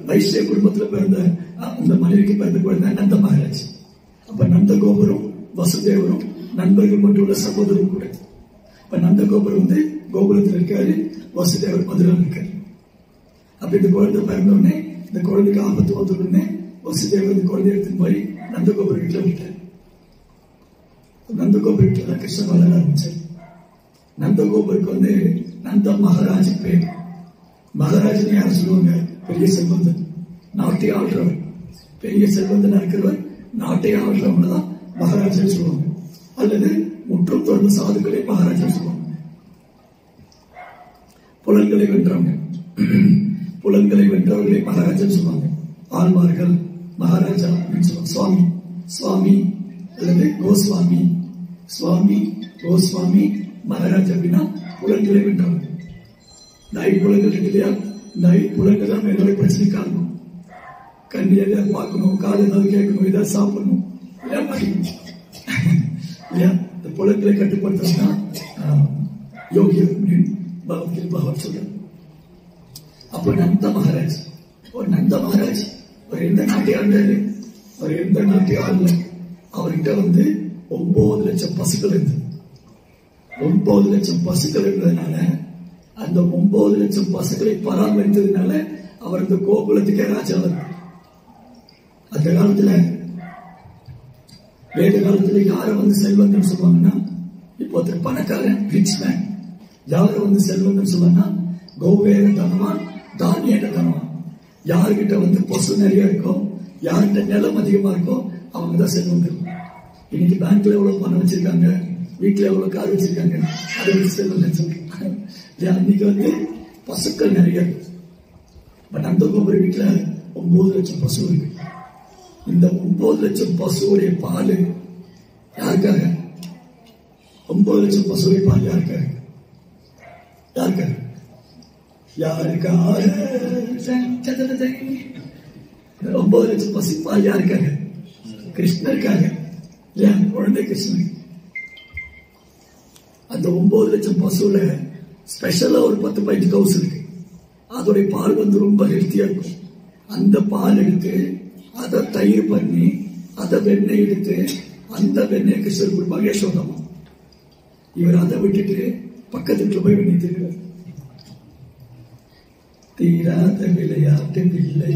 வைஷ்ய குடும்பத்துல பிறந்த அந்த மனைவிக்கு பிறந்த குழந்தை நந்த மகாராஜ். அப்ப நந்த கோபுரம் வசுதேவரும் நண்பர்கள் மட்டும் உள்ள சகோதரர் கூட. இப்ப நந்த கோபுரம் வந்து கோகுலத்தில் இருக்காரு, வசுதேவர் மதுரையில் இருக்காரு. அப்ப இந்த குழந்தை பிறந்தோடனே, இந்த குழந்தைக்கு ஆபத்து வந்தோடனே வசுதேவர் இந்த குழந்தை எடுத்துன்னு போய் நந்த கோபுரம் வீட்டுல விட்டார். நந்த கோபுரம் வீட்டுல தான் கிருஷ்ணன் வளர ஆரம்பிச்சார். நந்த கோபுருக்கு வந்து நந்த மகாராஜ் பேர். மகாராஜன் யாரும் சொல்லுவாங்க, பெரிய செல்வந்தன், நாட்டை ஆள்றவர். பெரிய செல்வந்தனா இருக்கிறவர், நாட்டை ஆள்றவங்க தான் மகாராஜன் சொல்லுவாங்க. அல்லது முற்றும் தொடர்ந்த சாதுக்களை மகாராஜன் சொல்லுவாங்க. புலன்களை வென்றவங்க, புலன்களை வென்றவர்களை மகாராஜன் சொல்லுவாங்க. ஆழ்வார்கள் மகாராஜா அப்படின்னு சொல்லுவாங்க. சுவாமி, சுவாமி அல்லது கோஸ்வாமி. சுவாமி, கோஸ்வாமி, மகாராஜ் அப்படின்னா புலன்களை வென்றவங்க. இந்த 5 புலன்கள் இருக்கு இல்லையா? இந்த 5 புலன்கள் தான் என்னோட பிரச்சனை காரணம். கண் எதாவது பார்க்கணும், காது ஏதாவது கேட்கணும், ஏதாவது சாப்பிடணும், எல்லாம் படிக்கணும் இல்லையா? இந்த புலன்களை கட்டுப்படுத்தினா யோகி அப்படின்னு பகவத் சொல்றாரு. அப்போ நந்த மகாராஜ், ஒரு நந்த மகாராஜ் அவர் எந்த நாட்டை ஆண்டாரு? அவர் எந்த நாட்டை ஆடல. அவர்கிட்ட வந்து 9 லட்சம் பசுக்கள் இருந்தது. 9 லட்சம் பசுக்கள் இருந்ததுனால, அந்த 9 லட்சம் பசுக்களை பராமரித்ததுனால அவர் இந்த கோகுலத்துக்கே ராஜா இருந்தார். அந்த காலத்துல, வேத காலத்துல யார வந்து செல்வந்தன் சொல்லுவாங்கன்னா, இப்போ ஒருத்தர் பணக்காரன், ரிச் மேன். யார வந்து செல்வந்தன் சொல்லுவாங்கன்னா, கௌவேர தனவான், தானியேன தனவான். யாருக்கிட்ட வந்து பசு நிறைய இருக்கோ, யார்கிட்ட நிலம் அதிகமா இருக்கோ, அவங்க தான் செல்வந்தன். இன்னைக்கு பேங்க்ல எவ்வளவு பணம் வச்சிருக்காங்க, வீட்டுல எவ்வளவு கார் வச்சிருக்காங்க, அதை வச்சு சொல்றேன். அன்னைக்கு வந்து பசுக்கள் நிறைய இருக்கு. பட் அந்த கோபுர வீட்டுல 9 லட்சம் பசு இருக்கு. இந்த 9 லட்சம் பசுவுடைய பால் யாருக்காக? 9 லட்சம் பசுவுடைய பால் யாருக்காக? யாருக்காக? யாருக்காக? 9 லட்சம் பசு பால் யாருக்காக? கிருஷ்ணருக்காக. இல்லையா? குழந்தை கிருஷ்ணன். அந்த 9 லட்சம் பசுல ஸ்பெஷலா ஒரு 10-15 கவுஸ் இருக்கு. அதோடைய பால் வந்து ரொம்ப ஹெல்த்தியா இருக்கும். அந்த பால் எடுத்து அதை தயிர் பண்ணி அதை வெண்ணெய் எடுத்து அந்த வெண்ணெய் கிருஷ்ணர் கொடுப்பாங்க யசோதம்மா. இவர் அதை விட்டுட்டு பக்கத்துக்கு போய் வெண்ணெய் தருவார். தீராத விளையாட்டு பிள்ளை.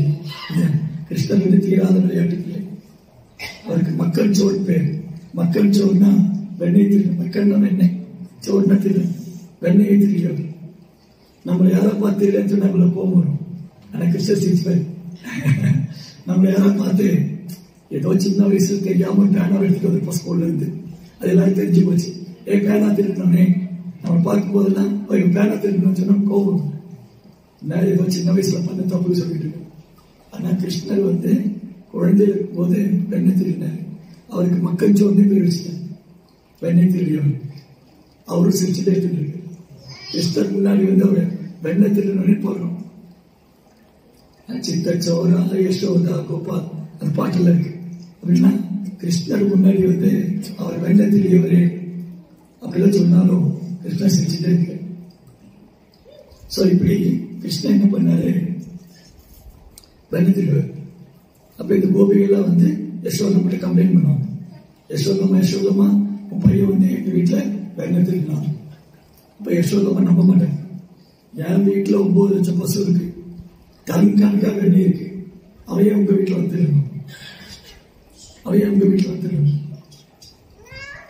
கிருஷ்ணர் வந்து தீராத விளையாட்டு பிள்ளை. அவருக்கு மக்கள் சோறு பேர். மக்கள் சோறுனா வெண்ணெய் திரு, மக்கள்னா வெண்ணெய், சோறுனா திரு, வெண்ணெயை திரிகள். நம்மளை யாராவது பார்த்து இல்லைன்னு சொன்னா நம்மள கோபம் வரும். ஆனா கிருஷ்ணர் சிரிப்பார். நம்மளை யாராவது பார்த்து ஏதோ சின்ன வயசுல தெரியாம பேனா எடுத்துட்டு வந்து ஸ்கூல்ல இருந்து அது எல்லாரும் தெரிஞ்சு போச்சு. பேனா திருட்டனே நம்ம பார்க்கும் போதெல்லாம் பேனா திருட்டணும்னு சொன்னா கோபம். நான் ஏதோ சின்ன வயசுல பண்ண தப்பு சொல்லிட்டு இருக்கேன். ஆனா கிருஷ்ணர் வந்து குழந்தை இருக்கும் போது வெண்ணெய் திருடினார். அவருக்கு மக்கள் சோர்னே பேர் வச்சுட்டார், வெண்ணெய் திருடியவர். அவரும் சிரிச்சுட்டே எடுத்துட்டு இருக்கு. கிருஷ்ணர் முன்னாடி வந்து அவர் வெண்ணெய் திருடனே போடுறோம். சித்த சோரா யசோதா கோபால் அந்த பாட்டுல இருக்கு. அப்படின்னா கிருஷ்ணர் முன்னாடி வந்து அவர் வெண்ணெய் திருடியவரே அப்படிலாம் சொன்னாலும் கிருஷ்ணர் சிரிச்சுட்டே இருக்கு. சோ இப்படி கிருஷ்ணன் என்ன பண்ணாரு, வெண்ணெய் திருடுவார். அப்ப இந்த கோபிகள்லாம் வந்து யசோதம்மா கம்ப்ளைண்ட் பண்ணுவாங்க. யசோதம்மா உன் பையன் வந்து எங்க வீட்டுல வெண்ணெய் திருடினான். இப்ப யசோதம்மா நம்ப மாட்டாங்க. என் வீட்டுல 9 லட்சம் பசு இருக்கு, கண்கணக்கா வெண்ணெய் இருக்கு, அவையே உங்க வீட்டுல வந்துடணும், அவையே உங்க வீட்டுல வந்துடணும்.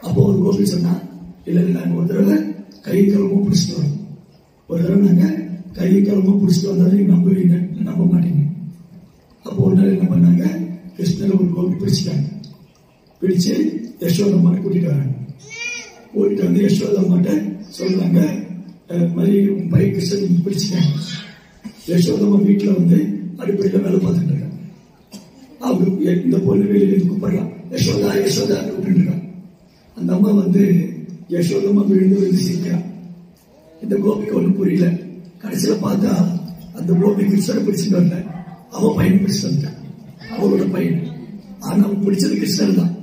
அப்போ ஒரு கோபி சொன்னா, இல்ல நாங்க ஒரு தடவை கை கலமும் பிடிச்சிட்டு வரோம், ஒரு தடவை நாங்க கை கலமும் பிடிச்சிட்டு வந்தாலும் நீங்க நம்புவீங்க, நம்ப மாட்டீங்க. அப்போ ஒரு நாள் என்ன பண்ணாங்க, கிருஷ்ணர் ஒரு கோபி பிடிச்சிட்டாங்க. பிடிச்சு யசோதம்மா கூட்டிட்டு வராங்க. கூட்டிட்டு வந்து யசோதம்மாட்ட சொல்றாங்க, மாதிரி உன் பையன் கிருஷ்ணன் பிடிச்சிட்டாங்க. யசோதம்மா வீட்டுல வந்து அடிப்படையில வேலை பார்த்துட்டு இருக்காங்க. அவங்க இந்த பொண்ணு வெளியில கூப்பிடுறான், யசோதா யசோதா கூப்பிட்டு இருக்காங்க. அந்த அம்மா வந்து யசோதம்மா விழுந்து சிரிக்கிறான். இந்த கோபிக்கு ஒன்றும் புரியல. கடைசியில பார்த்தா அந்த கோபி கிருஷ்ணனை பிடிச்சிட்டு வரல, அவன் பையனை பிடிச்சிட்டு வந்துட்டான், அவரோட பையன். ஆனா அவன் பிடிச்சது கிருஷ்ணன் தான்,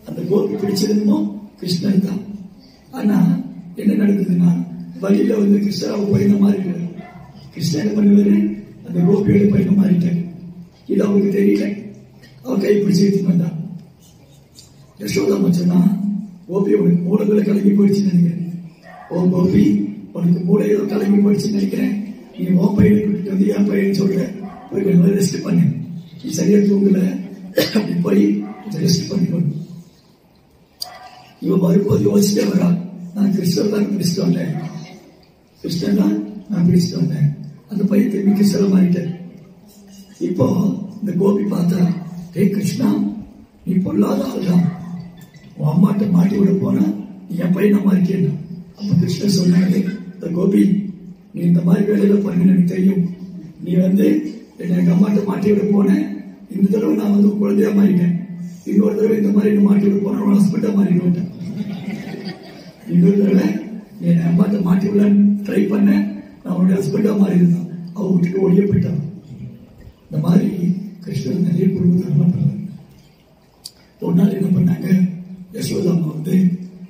அந்த கோபி பிடிச்சதுமோ கிருஷ்ணன் தான். ஆனா என்ன நடக்குதுன்னா, வழியில வந்து கிருஷ்ணன் அவன் பையனை மாறிடுவாரு. கிருஷ்ணன் என்ன பண்ணுவாரு, அந்த கோபியோட பையனை மாறிட்டாரு. இது அவனுக்கு தெரியல. அவன் கை பிடிச்சி எடுத்துட்டு வந்தான். யசோதா சொன்னா, கோபி உனக்கு மூளைகளை கலங்கி போயிடுச்சுன்னு நினைக்கிறேன். ஓ கோபி, உனக்கு மூளையில கலங்கி போயிடுச்சுன்னு நினைக்கிறேன். நீ உன் பையனை கூட்டிட்டு வந்து என் பையன் சொல்ற, போய் கொஞ்சம் ரெஸ்ட் பண்ணு, நீ சரியா தூங்கல, அப்படி போய் ரெஸ்ட் பண்ணிக்கணும். இவன் வரும்போது யோசிச்சே வரா, நான் கிருஷ்ணன் தான் பிடிச்சிட்டு வந்தேன், கிருஷ்ணன் தான் நான் பிடிச்சிட்டு வந்தேன். அந்த பையன் திரும்பி கிருஷ்ணன் மாறிட்டார். இப்போ இந்த கோபி பார்த்தா, ஹே கிருஷ்ணா, நீ பொல்லாத ஆள்தான், உன் அம்மாட்ட மாட்டி விட போனா நீ என் பையனை மாறிட்டேன். அப்ப கிருஷ்ணன் சொன்னாரு, இந்த கோபி, நீ இந்த மாதிரி வேலையில பண்ணுன்னு எனக்கு தெரியும். நீ வந்து எங்க அம்மாட்ட மாட்டி விட போன, இந்த தடவை நான் வந்து குழந்தையா மாறிட்டேன். இன்னொரு தடவை இந்த மாதிரி மாட்டி விட போன ஹாஸ்பிட்டா மாறிடுவேன். இன்னொரு தடவை நீ என் அம்மாட்ட மாட்டி விடலான்னு ட்ரை பண்ண, நான் அவனுடைய ஹஸ்பண்டா மாறி இருந்தான், அவன் விட்டுட்டு ஒழிய போயிட்டான். இந்த மாதிரி கிருஷ்ணன் நிறைய குடும்பத்தெல்லாம் பண்ணாங்க. ஒரு நாள் என்ன பண்ணாங்க, யசோதாமா வந்து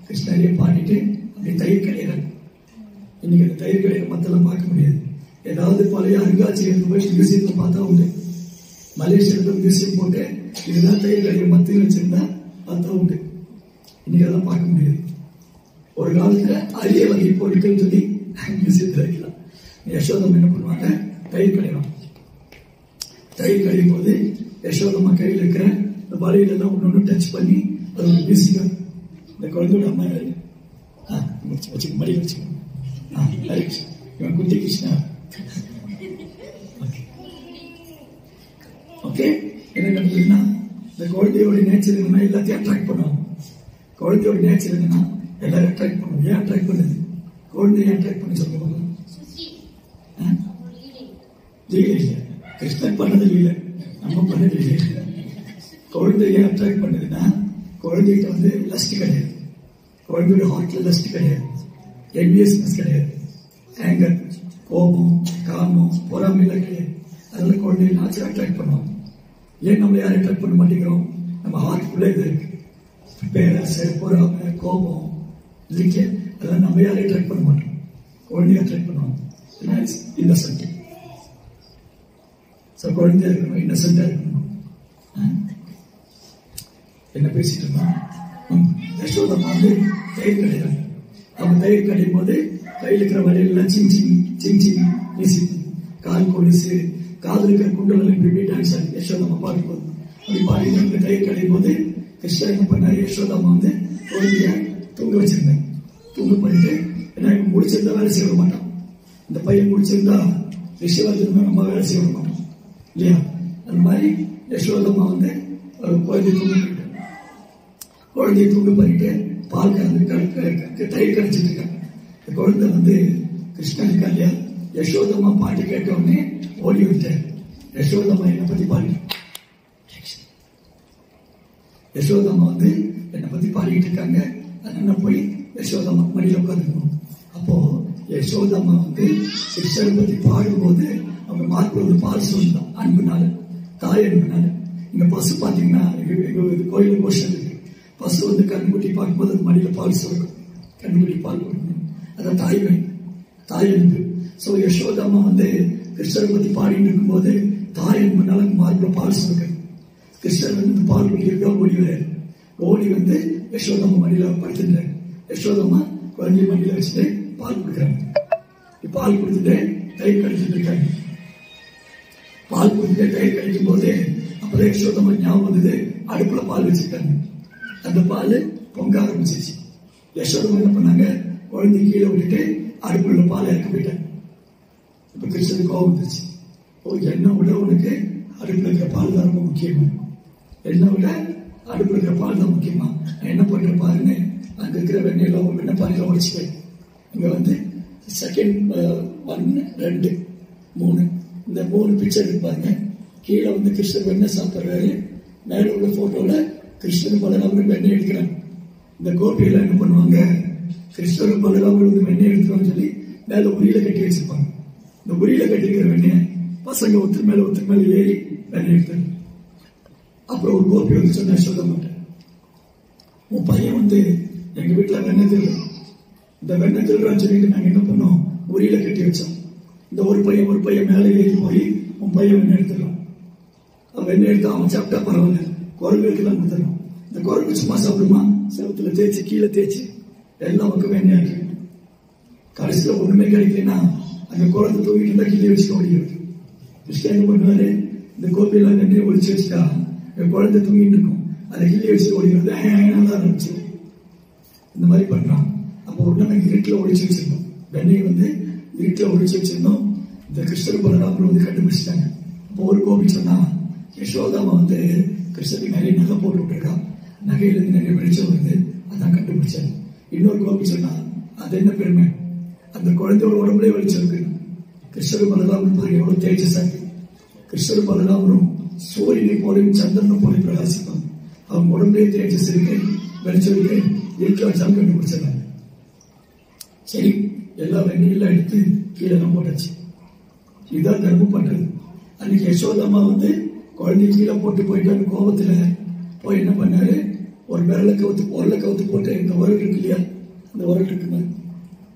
கிருஷ்ணரையே பாடிட்டு அப்படி தயிர் கிடையாது. இன்னைக்கு அந்த தயிர் கடையில மத்தெல்லாம் பார்க்க முடியாது. ஏதாவது பழைய அருங்காட்சியகத்துக்கு போய் மியூசியத்துல பார்த்தா உண்டு. மலேசியாவில் மியூசியம் போட்டு இதுதான் தயிர் கடையில் மத்தியில் வச்சிருந்தா பார்த்தா உண்டு. இன்னைக்கு அதெல்லாம் பார்க்க முடியாது. ஒரு காலத்துல அரிய வகை பொருட்கள் சொல்லி மியூசியத்தில் வைக்கலாம். யசோதம் என்ன பண்ணுவாங்க, தயிர் கடையணும். தயிர் கடையும் போது யசோதம்மா கையில் இருக்கிற இந்த வலையிலெல்லாம் ஒன்று டச் பண்ணி அது ஒரு மியூசியம். இந்த குழந்தையோட அம்மா வச்சுக்க மடி வச்சுக்கணும். இவன் குட்டி கிருஷ்ணா. ஓகே, என்ன நடக்குதுன்னா, இந்த குழந்தையோட நேச்சர் என்னன்னா எல்லாத்தையும் அட்ராக்ட் பண்ணுவாங்க. குழந்தையோட நேச்சர் என்னன்னா எல்லாரும் அட்ராக்ட் பண்ணும். ஏன் அட்ராக்ட் பண்ணுது? குழந்தைய அட்ராக்ட் பண்ணி சொல்ல போகலாம். லீலை இல்லை, கிருஷ்ணன் பண்ணது இல்லை, நம்ம பண்ணது இல்லை. குழந்தைய அட்ராக்ட் பண்ணுதுன்னா குழந்தைகிட்ட வந்து லஸ்ட் கிடையாது, குழந்தையோட ஹார்ட்ல லஸ்ட் கிடையாது, என்வியஸ்னஸ் கிடையாது, ஆங்கர், கோபம், காமம், பொறாமையெல்லாம் கிடையாது. அதனால குழந்தைய நாச்சுரல் அட்ராக்ட் பண்ணுவாங்க. ஏன் நம்ம யாரும் அட்ராக்ட் பண்ண மாட்டேங்கிறோம்? நம்ம ஹார்ட்டுக்குள்ளே இது இருக்கு, பேராசை, பொறாமை, கோபம் இருக்கு. அதெல்லாம் நம்ம யாரும் அட்ராக்ட் பண்ண மாட்டோம், குழந்தைய அட்ராக்ட் பண்ணுவாங்க. இன்னசென்ட். குழந்தையா இருக்கணும், இன்னசென்டா இருக்கணும். என்ன பேசிட்டு இருந்தோம்? யசோதம்மா வந்து தயிர் கடையிறாங்க. அவங்க தயிர் கடையும் போது கையில் இருக்கிற வலையெல்லாம் சிங் சிங் சிங் சிங் வீசி, கால் கொலுசு, காதல் இருக்கிற குண்டலம் இப்படி டான்ஸ் ஆடி யசோதம்மா பாடும்போது அப்படி பாடிட்டு தயிர் கடையும் போது கிருஷ்ணன் என்ன பண்ணாரு? யசோதம்மா வந்து குழந்தைய தூங்க வச்சிருந்தாங்க. தூங்க பண்ணிட்டு ஏன்னா முடிச்சிருந்தா வேலை செய்ய விட மாட்டான். இந்த பையன் முடிச்சிருந்தா ரிஷிவர்தன் நம்ம வேலை செய்ய விட மாட்டோம் இல்லையா? அந்த மாதிரி யசோதம்மா வந்து குழந்தைய தூங்க பண்ணிட்டு, குழந்தைய தூங்க பண்ணிட்டு பால் கறந்து தயிர் கரைச்சிட்டு இருக்காங்க. குழந்தை வந்து கிருஷ்ணன் இருக்கா இல்லையா? யசோதம்மா பாட்டு கேட்ட உடனே ஓடி வந்துட்டார். யசோதம்மா என்னை பத்தி பாடி, யசோதம்மா வந்து என்னை பத்தி பாடிக்கிட்டு இருக்காங்க. அதனால போய் யசோதம்மா மடியில் உட்காந்துக்கணும். அப்போ யசோதம்மா வந்து கிருஷ்ணனை பத்தி பாடும்போது அவங்க மார்க்கு வந்து பால் சொல்லலாம், அன்புனால, தாய் அன்புனால. இங்க பசு பாத்தீங்கன்னா கோயில் கோஷம் இருக்கு. பசு வந்து கண்ணுக்குட்டி பார்க்கும்போது அது மடியில பால் சுரக்கும், கண்ணுக்குட்டி பால் கொடுக்கணும். அதான் தாய் அன்பு. சோ யசோதம்மா வந்து கிருஷ்ணரை பத்தி பாடிட்டு இருக்கும்போது தாய் அன்புனால மார்க்குல பால் சுரக்கு. கிருஷ்ணர் வந்து பால் குடிக்கிறதா ஓடி வந்து யசோதம்மா மடியில படுத்துட்டாங்க. யசோதம்மா குழந்தைய மடியில வச்சுட்டு பால் கொடுக்குறாங்க. பால் கொடுத்துட்டு தயிர் கழிச்சுட்டு இருக்காங்க. பால் கொடுத்துட்டு தயிர் கழிக்கும் போது அப்பதான் யசோதம்மா ஞாபகம் வந்தது, அடுப்புல பால் வச்சுட்டாங்க. அந்த பால் பொங்க ஆரம்பிச்சிருச்சு. யசோதம்மா என்ன பண்ணாங்க? குழந்தை கீழே விட்டுட்டு அடுப்புல பால் இறக்க போயிட்டாங்க. இப்ப கிருஷ்ணனுக்கு கோபம் வந்துருச்சு. என்ன விட உனக்கு அடுப்புல இருக்கிற பால் தான் ரொம்ப முக்கியமா? என்ன விட அடுப்புல இருக்கிற பால் தான் முக்கியமா? நான் என்ன பண்ற பாருன்னு அங்க இருக்கிற வெண்ணெயெல்லாம் வெண்ணெய் பாலில உடைச்சிட்டேன். இங்க வந்து செகண்ட் 1, 2, 3 இந்த 3 பிக்சர் இருப்பாங்க. கீழே வந்து கிருஷ்ணர் வெண்ணெய் சாப்பிட்றாரு. மேல உள்ள போட்டோல கிருஷ்ணர் பலராமன் வெண்ணெய் எடுக்கிறாங்க. இந்த கோபியெல்லாம் என்ன பண்ணுவாங்க? கிருஷ்ணர் பலராமன் வந்து வெண்ணெய் எடுக்கிறோம்னு சொல்லி மேல உரியில கட்டி வச்சிருப்பாங்க. இந்த உரியில கட்டிக்கிற வெண்ணெய் பசங்க ஒருத்தர் மேல ஏறி வெண்ணெய் எடுத்தாங்க. அப்புறம் ஒரு கோபி வந்து சொன்ன சொல்ல மாட்டேன், உன் பையன் வந்து எங்க வீட்டுல வெண்ணெய் திருடுறான், இந்த வெண்ணெய் திருடுறான்னு சொல்லிட்டு நாங்க என்ன பண்ணோம்? உரியில கட்டி வச்சோம். இந்த ஒரு பையன் மேல ஏறி போய் உன் பையன் வெண்ணெய் எடுத்துடலாம். அவன் வெண்ணெய் எடுத்து அவன் சாப்பிட்டா பரவாயில்ல, குரங்குக்கு எல்லாம் கொடுத்துடணும். இந்த குரங்கு சும்மா சாப்பிடுமா? செவத்துல தேய்ச்சி கீழே தேய்ச்சி எல்லா பக்கம் வெண்ணெய் ஆக்கி கடைசியில் ஒண்ணுமே கிடைக்கலன்னா அந்த குழந்தை தூக்கிட்டு இருந்தா கீழே வச்சு ஓடிக்கிறது. கிருஷ்ணன் என்ன பண்ணுவாரு? இந்த கோபியெல்லாம் வெண்ணெய் ஒழிச்சு வச்சுட்டா என் குழந்தை தூங்கிட்டு இருக்கும், அதை கீழே வச்சு ஓடிக்கிறது ஆரம்பிச்சு இந்த மாதிரி பண்றான். அப்போ உடனே நாங்கள் இருட்டில் ஒழிச்சு வச்சிருந்தோம், வெண்ணெய் வந்து இருட்டில் ஒழிச்சு வச்சிருந்தோம். இந்த கிருஷ்ணர் பலராமன் வந்து கண்டுபிடிச்சிட்டாங்க. அப்போ ஒரு கோபி சொன்னா, யசோதாமா வந்து கிருஷ்ணருக்கு நிறைய நகை போட்டு விட்டுருக்கா, நகையில இருந்து நிறைய வெளிச்சம் வருது, அதான் கண்டுபிடிச்சாங்க. இன்னொரு கோபி சொன்னா, அது என்ன பெருமை, அந்த குழந்தையோட உடம்புலேயே வெளிச்சம் இருக்கு. கிருஷ்ணர் பலராமன் பாருங்க எவ்வளவு தேஜஸாக்கு. கிருஷ்ணர் பலராமனும் சூரியனை போலையும் சந்திரனை போலையும் பிரகாசிப்பாங்க. அவங்க உடம்புலேயே தேஜஸ் இருக்கு, வெளிச்சம் இருக்கு, இருக்க வச்சாலும் கண்டுபிடிச்சாங்க. சரி, எல்லா வெண்ணையெல்லாம் எடுத்து கீழே தான் போட்டாச்சு. இதுதான் தர்மம் பண்றது. அன்னைக்கு யசோதம்மா வந்து குழந்தை கீழே போட்டு போயிட்டு கோபத்துல போய் என்ன பண்ணாரு? ஒரு உரலை கவுத்து போட்டு, இந்த உரல் இருக்கு இல்லையா, இந்த உரல் இருக்கு,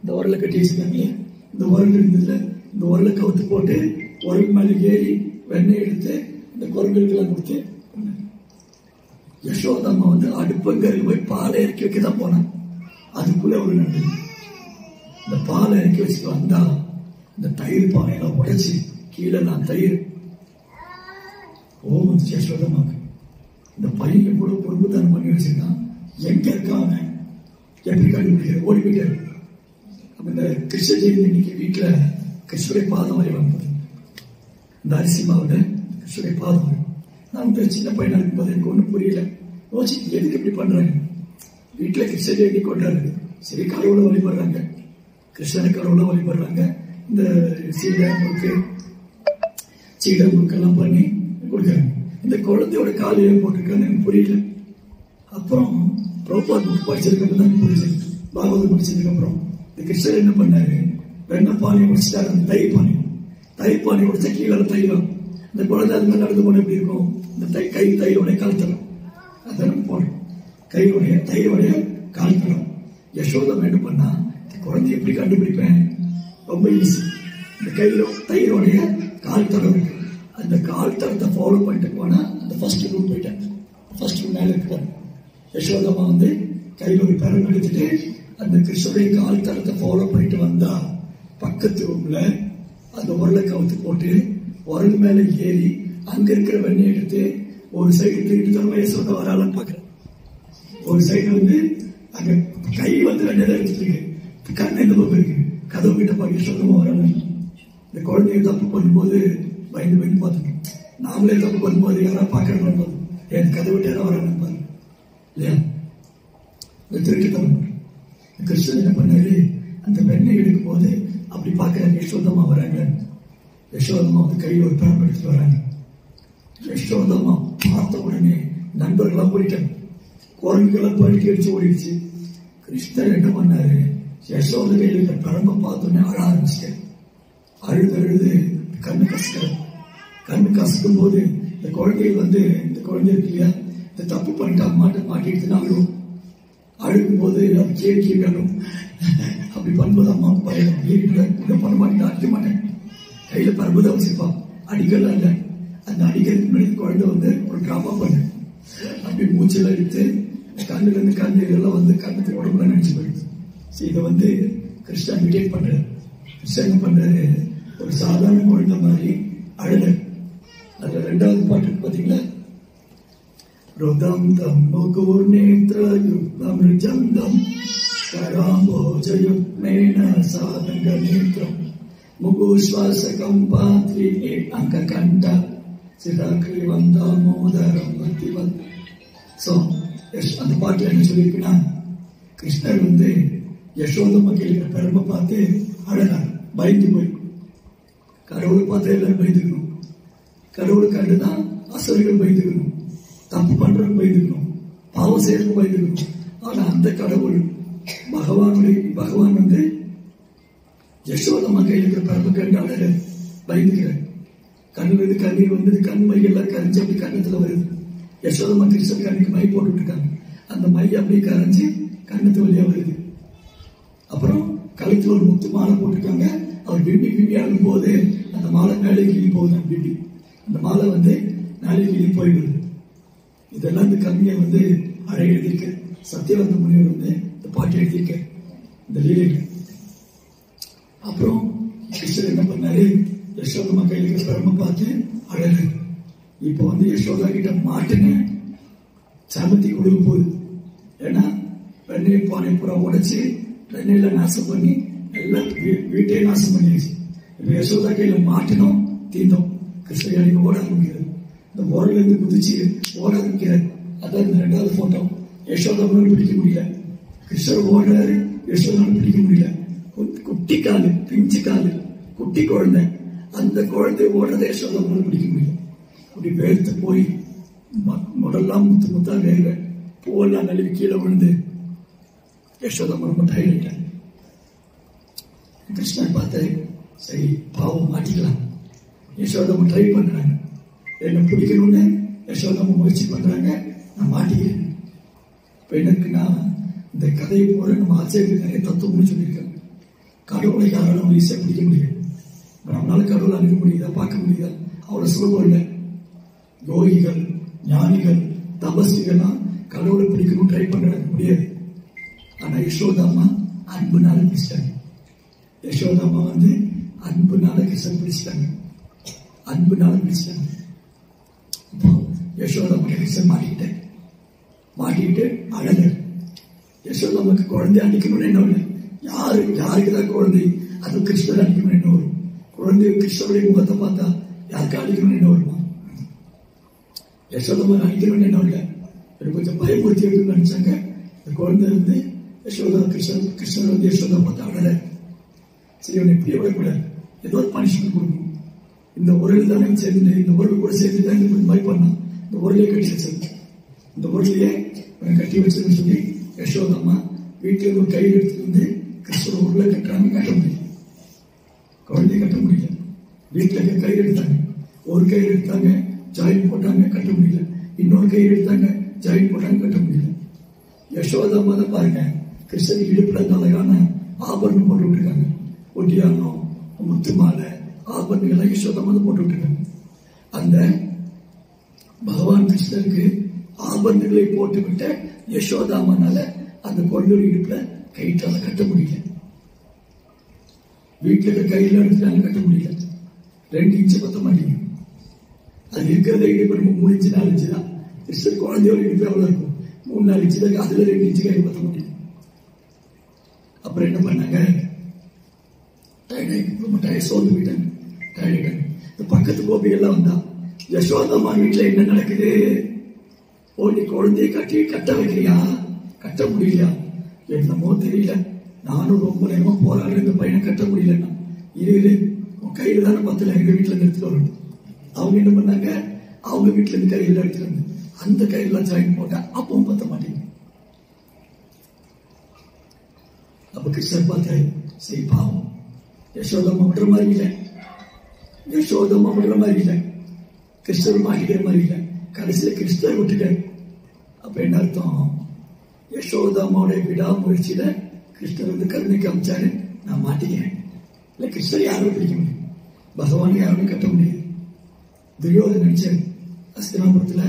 இந்த உரலை கட்டி வச்சுக்காங்க. இந்த உரல் இருந்ததுல இந்த உரலை கவுத்து போட்டு உரல் மேல ஏறி வெண்ணெய் எடுத்து இந்த குரங்குகளுக்கெல்லாம் கொடுத்து, யசோதம்மா வந்து அடுப்பங்கரையில் போய் பாலை இறக்கி வைக்கதான் போனான். அதுக்குள்ள ஒரு நடந்தது. இந்த பாலை இறக்கி வச்சுட்டு வந்தா இந்த தயிர் பானையெல்லாம் உடைச்சு கீழே நான் தயிர் ஓமத்து யசோதம்மாக்கு. இந்த பையன் எவ்வளவு பொறுப்புதானம் பண்ணி வச்சிருக்கான், எங்க இருக்கான், எப்படி கண்டுபிடிக்கிற? ஓடி போயிட்டாரு. அப்ப இந்த கிருஷ்ண ஜெயந்தி இன்னைக்கு வீட்டுல கிருஷ்ணரை பாதம் வரை வாங்குவது, இந்த அரிசி மாவுல கிருஷ்ணரை பாதம் வரை. நான் வந்து சின்ன பையனா இருக்கும்போது எனக்கு ஒன்றும் புரியல. எதுக்கு இப்படி பண்றாங்க? வீட்டுல கிருஷ்ண ஜெயந்தி கொண்டாடுறது, சரி, கடவுளை வழிபடுறாங்க, கிருஷ்ணனை கடவுளை வழிபடுறாங்க. இந்த சீடை முறுக்கெல்லாம் பண்ணி கொடுக்குறாங்க. இந்த குழந்தையோட காலையில போட்டிருக்கான்னு எனக்கு புரியல. அப்புறம் பிரபுபாத் புக் படிச்சதுக்கு தான் புரியுது. பாகவதம் படிச்சதுக்கு அப்புறம் இந்த கிருஷ்ணர் என்ன பண்ணாரு, வெண்ணெய் பானையை முடிச்சிட்டாரு. அந்த தயிர் பானை முடிச்சா கீழே தைலம். இந்த குழந்தை அது மாதிரி நடந்து போன எப்படி இருக்கும், இந்த தயிரோடைய கால்தரம் அதான் போடும். தயிரோடைய கால்தரம். யசோதம் என்ன பண்ணா, குழந்தை எப்படி கண்டுபிடிப்பேன், ரொம்ப ஈஸி. இந்த கையில தயிரோடைய கால்தரம் இருக்கு. அந்த கால்தரத்தை ஃபாலோ பண்ணிட்டு போனா அந்த ஃபர்ஸ்ட் ரூம் போயிட்டேன். ஃபர்ஸ்ட் ரூம் மேல இருக்காரு. யசோதமா கையில் ஒரு பெரம் எடுத்துட்டு அந்த கிருஷ்ணருடைய கால்தரத்தை ஃபாலோ பண்ணிட்டு வந்தா பக்கத்து ரூம்ல அந்த உரலை கவுத்து போட்டு உரல் மேல ஏறி அங்க இருக்கிற வெண்ணெய் எடுத்து ஒரு சைடு திருட்டு தரமா யசோதா வராளான்னு பாக்குறேன். ஒரு சைடு அங்க கை வெண்ணெய் எடுத்துட்டு கண் எந்த பக்கம் இருக்கு, கதவு கிட்ட பார்க்க யசோதமா வராங்க. இந்த குழந்தைய தப்பு பண்ணும்போது பயந்து பார்த்துக்கணும். நாமளே தப்பு பண்ணும்போது யாராவது பார்க்கணும், என் கதை விட்டு யாராவது வராங்கன்னு பாருங்க இல்லையா. இந்த திருட்டுத்தனம் கிருஷ்ணன் என்ன பண்ணாரு, அந்த வெண்ணெய் எடுக்கும் போது அப்படி பார்க்கறாங்க, யசோதமா வராங்க. யசோதமா கையில் ஒரு பழம் எடுத்துட்டு வராங்க. யசோதமா பார்த்த உடனே நண்பர்கள்லாம் போயிட்டாங்க, குரங்குகள்லாம் பழுக்கி அடிச்சு ஓடிடுச்சு. கிருஷ்ணர் என்ன பண்ணாரு, யசோத கையில் இருக்கிற பழம்பை பார்த்தோன்னே அழ ஆரம்பிச்சிட்டாரு. அழுது கண்ணு கசக்கும் போது இந்த குழந்தைகள் இந்த குழந்தை இருக்கு இல்லையா, இந்த தப்பு பண்ணிட்டு அம்மாட்ட மாட்டிடுச்சுனாலும் அழுகும் போது அது கேட்கணும். அப்படி பண்ணும்போது அம்மாவுக்கு பயம், வீட்டுல பண்ண மாட்டேன், அடிக்க மாட்டேன். கையில பரும்புதான் வச்சிருப்பான், அடிக்கலாம் இல்லை. அந்த அடிக்கிறதுக்கு முன்னாடி குழந்தை ஒரு டிராமா பண்ணு, அப்படி மூச்செல்லாம் எடுத்து கண்ணுல இருந்து கண்ணு இதெல்லாம் கண்ணுக்கு உடம்புல நினைச்சு போயிடுது. இதை கிருஷ்ணா இமிடேட் பண்றாரு. கிருஷ்ணா என்ன பண்றாரு, ஒரு சாதாரண குழந்தை மாதிரி அழகு. அதுல 2வது பாட்டு பாத்தீங்களா, ருதம் தம் முகூர் நேத்ர யுக்தம் ரிஜந்தம் கராம்போஜயுக்மேன சாதங்க நேத்ரம் முகூஸ்வாசகம் பாத்ரி அங்க கண்ட சிதாக்ரி வந்தாமோதரம் வந்திவன். சோ அந்த பாட்டுல என்ன சொல்லியிருக்குன்னா, கிருஷ்ணர் யசோதம்மா கேட்கிற பெருமை பார்த்து அழகார், பயந்து போய். கடவுளை பார்த்து எல்லாரும் பயந்துக்கணும். கடவுளை கண்டுதான் அசுரர்கள் பயந்துக்கணும், தப்பு பண்றவங்க பயந்துக்கணும், பாவம் செய்யறவங்க பயந்துக்கணும். ஆனா அந்த கடவுள் பகவான் யசோதம்மா கையில் இருக்கிற பரப்பு கண்டு அழக பயந்துக்கிறார். கண்ணுல இருந்து கண்ணீர் கண் மையெல்லாம் கரைஞ்சு அப்படி கண்ணத்துல வருது. யசோதம்மா கிருஷ்ணன் கண்ணுக்கு மை போட்டு விட்டுருக்காங்க. அந்த மை அப்படியே கரைஞ்சு கண்ணத்து வழியா வருது. அப்புறம் கழுத்துல ஒரு முத்து மாலை போட்டிருக்காங்க. அவர் விண்டி ஆடும் போது அந்த மாலை மேலே கிளி போகுது. விண்டி அந்த மாலை மேலே கிளி போயிடுது. இதெல்லாம் இந்த கவிஞை அழக எழுதியிருக்க சத்யவந்த முனிவர் இந்த பாட்டு எழுதியிருக்க இந்த லீலைகள். அப்புறம் கிருஷ்ணர் என்ன பண்ணாரு, யசோதம்மா கையில் இருக்கிற பெருமை பார்த்து அழகு. இப்போ யசோதா கிட்ட மாட்டுங்க சமத்தி கொடுக்க போகுது. ஏன்னா வெண்ணெய் பானை பூரா உடைச்சு வெண்ணெயில நாசம் பண்ணி எல்லாம் வீட்டையே நாசம் பண்ணிடுச்சு. இப்ப யசோதா கையில மாட்டினோம், தீந்தோம். கிருஷ்ணர் அடிக்க ஓட ஆரம்பிக்கிறது. இந்த உரல இருந்து குதிச்சு ஓட ஆரம்பிக்கிறார். அதான் இந்த 2வது போட்டோ. யசோதாமல் பிடிக்க முடியல, கிருஷ்ணர் ஓடுறாரு, யசோதாமல் பிடிக்க முடியல. குட்டி காலு, பிஞ்சு காலு, குட்டி குழந்தை. அந்த குழந்தை ஓடுறத யசோதாமல் பிடிக்க முடியல. அப்படி வேர்த்து போய் முடெல்லாம் முத்தா வேர்வை, பூவெல்லாம் நழுவி கீழே விழுந்து யசோதா ரொம்ப டயர்ட். கிருஷ்ணன் பார்த்து சரி பாவம் மாட்டிக்கலாம். யசோதா ட்ரை பண்றாங்க, என்ன பிடிக்கணும்னு யசோதா முயற்சி பண்றாங்க. நான் மாட்டிக்கிறேன். இப்ப எனக்குன்னா இந்த கதையை போல நம்ம ஆச்சரியத்துக்கு நிறைய தத்துவம்னு சொல்லியிருக்காங்க. கடவுளை யாராலும் ஈஸியா பிடிக்க முடியாது. நம்மளால கடவுளை அணுக முடியுதா, பார்க்க முடியுதா, அவ்வளவு சுலபம் இல்லை. யோகிகள், ஞானிகள், தபஸ்விகள்லாம் கடவுளை பிடிக்கணும் ட்ரை பண்றாங்க, முடியாது. ஆனா யசோதாமா அன்புனால பிடிச்சிட்டாங்க. யசோதாமா அன்புனால கிருஷ்ணன் பிடிச்சிட்டாங்க. இப்போ யசோதாமா கிருஷ்ணன் மாட்டிக்கிட்டு அழகு. யசோதாமாக்கு குழந்தை அடிக்கணும்னு என்ன ஒண்ணு, யாருக்குதான் குழந்தை, அது கிருஷ்ணர் அடிக்கணும்னு என்ன வரும். குழந்தை கிருஷ்ணருடைய முகத்தை பார்த்தா யாருக்கு அடிக்கணும்னு என்ன வருமா. யசோதமா அடிக்கணும்னு என்ன இல்லை, கொஞ்சம் பயமுறுத்தி நினைச்சாங்க. இந்த குழந்தை யசோதா கிருஷ்ணன் வந்து யசோதா பார்த்து அடல, சரி அவனை இப்படியே விடக்கூடாது, ஏதோ ஒரு பனிஷ்மெண்ட் கொடுக்கணும். இந்த உரல் தானே சேர்ந்து, இந்த உரல் கூட சேர்ந்து தான் இந்த மாதிரி பண்ணான். இந்த உரலையே கட்டி வச்சிருக்கு, இந்த உரலையே கட்டி வச்சதுன்னு சொல்லி யசோதாமா வீட்டில் ஒரு கையில் எடுத்துட்டு வந்து கிருஷ்ணன் உருளை கட்டுறாங்க. கட்ட முடியல, குழந்தைய கட்ட முடியல. வீட்டில் கையில் எடுத்தாங்க, ஒரு கையில் எடுத்தாங்க, ஜாயின் போட்டாங்க, கட்ட முடியல. இன்னொரு கையில் எடுத்தாங்க, ஜாயின் போட்டாங்க, கட்ட முடியல. யசோதாமா தான் பாருங்க, கிருஷ்ணன் இடுப்புல அழகான ஆபரணம் போட்டு விட்டுருக்காங்க. ஒட்டியானம், முத்து மாலை, ஆபரணங்கள்லாம் யசோதாமா தான் போட்டு விட்டுருக்காங்க. அந்த பகவான் கிருஷ்ணருக்கு ஆபரணங்களை போட்டுவிட்ட யசோதாமனால அந்த குழந்தையோட இடுப்புல கயிற்றால கட்ட முடியல. வீட்டுல கையில எடுத்துட்டாங்க, கட்ட முடியல. 2 இன்ச்சு பத்த மாட்டேங்குது. அது இருக்கிறத இடுப்பு 3 இன்ச்சு 4 இன்ச்சு தான். கிருஷ்ணர் குழந்தையோட இடுப்பு எவ்வளவு இருக்கும்? 3-4 இன்ச்சு தான். அதுல 2 இன்ச்சு கையில் பத்த மாட்டேங்குது. அப்புறம் என்ன பண்ணாங்க? சோர்ந்து போயிட்டாங்க, டயர்டாயிட்டாங்க. இந்த பக்கத்து கோபிகள்லாம் வந்தா, யசோதாமா வீட்டுல என்ன நடக்குது? நீ குழந்தைய கட்ட வைக்கிறியா? கட்ட முடியலையா? என்னமோ தெரியல, நானும் ரொம்ப நேரமா போராடுறேன், இந்த பையனை கட்ட முடியலன்னா. இரு உன் கையில தானே பத்தல, எங்க வீட்டுல இருந்து எடுத்துட்டு வரணும். அவங்க என்ன பண்ணாங்க? அவங்க வீட்டுல இருந்து கையில எடுத்துட்டு வந்து அந்த கையில ஜாயின் போட்டா அப்பவும் பத்த மாட்டேங்குது. அப்ப கிருஷ்ணர் பார்த்தாரு, சரி பாவம், யசோதாமா விடுற மாதிரி இல்லை, யசோதாமா விடுற மாதிரி இல்லை, கிருஷ்ணர் மாட்டிக்கிற மாதிரி இல்லை. கடைசியில கிருஷ்ணர் விட்டுட்டாரு. அப்ப என்ன அர்த்தம்? யசோதாமாவுடைய விடாமுயற்சியில கிருஷ்ணர் வந்து கருணை காமிச்சாரு, நான் மாட்டிக்கிறேன். இல்ல கிருஷ்ணர் யாரும் பிடிக்க முடியும், பகவான் யாரும் கட்ட முடியாது. துரியோதனன் நினைச்சாரு, அஸ்தினாபுரத்துல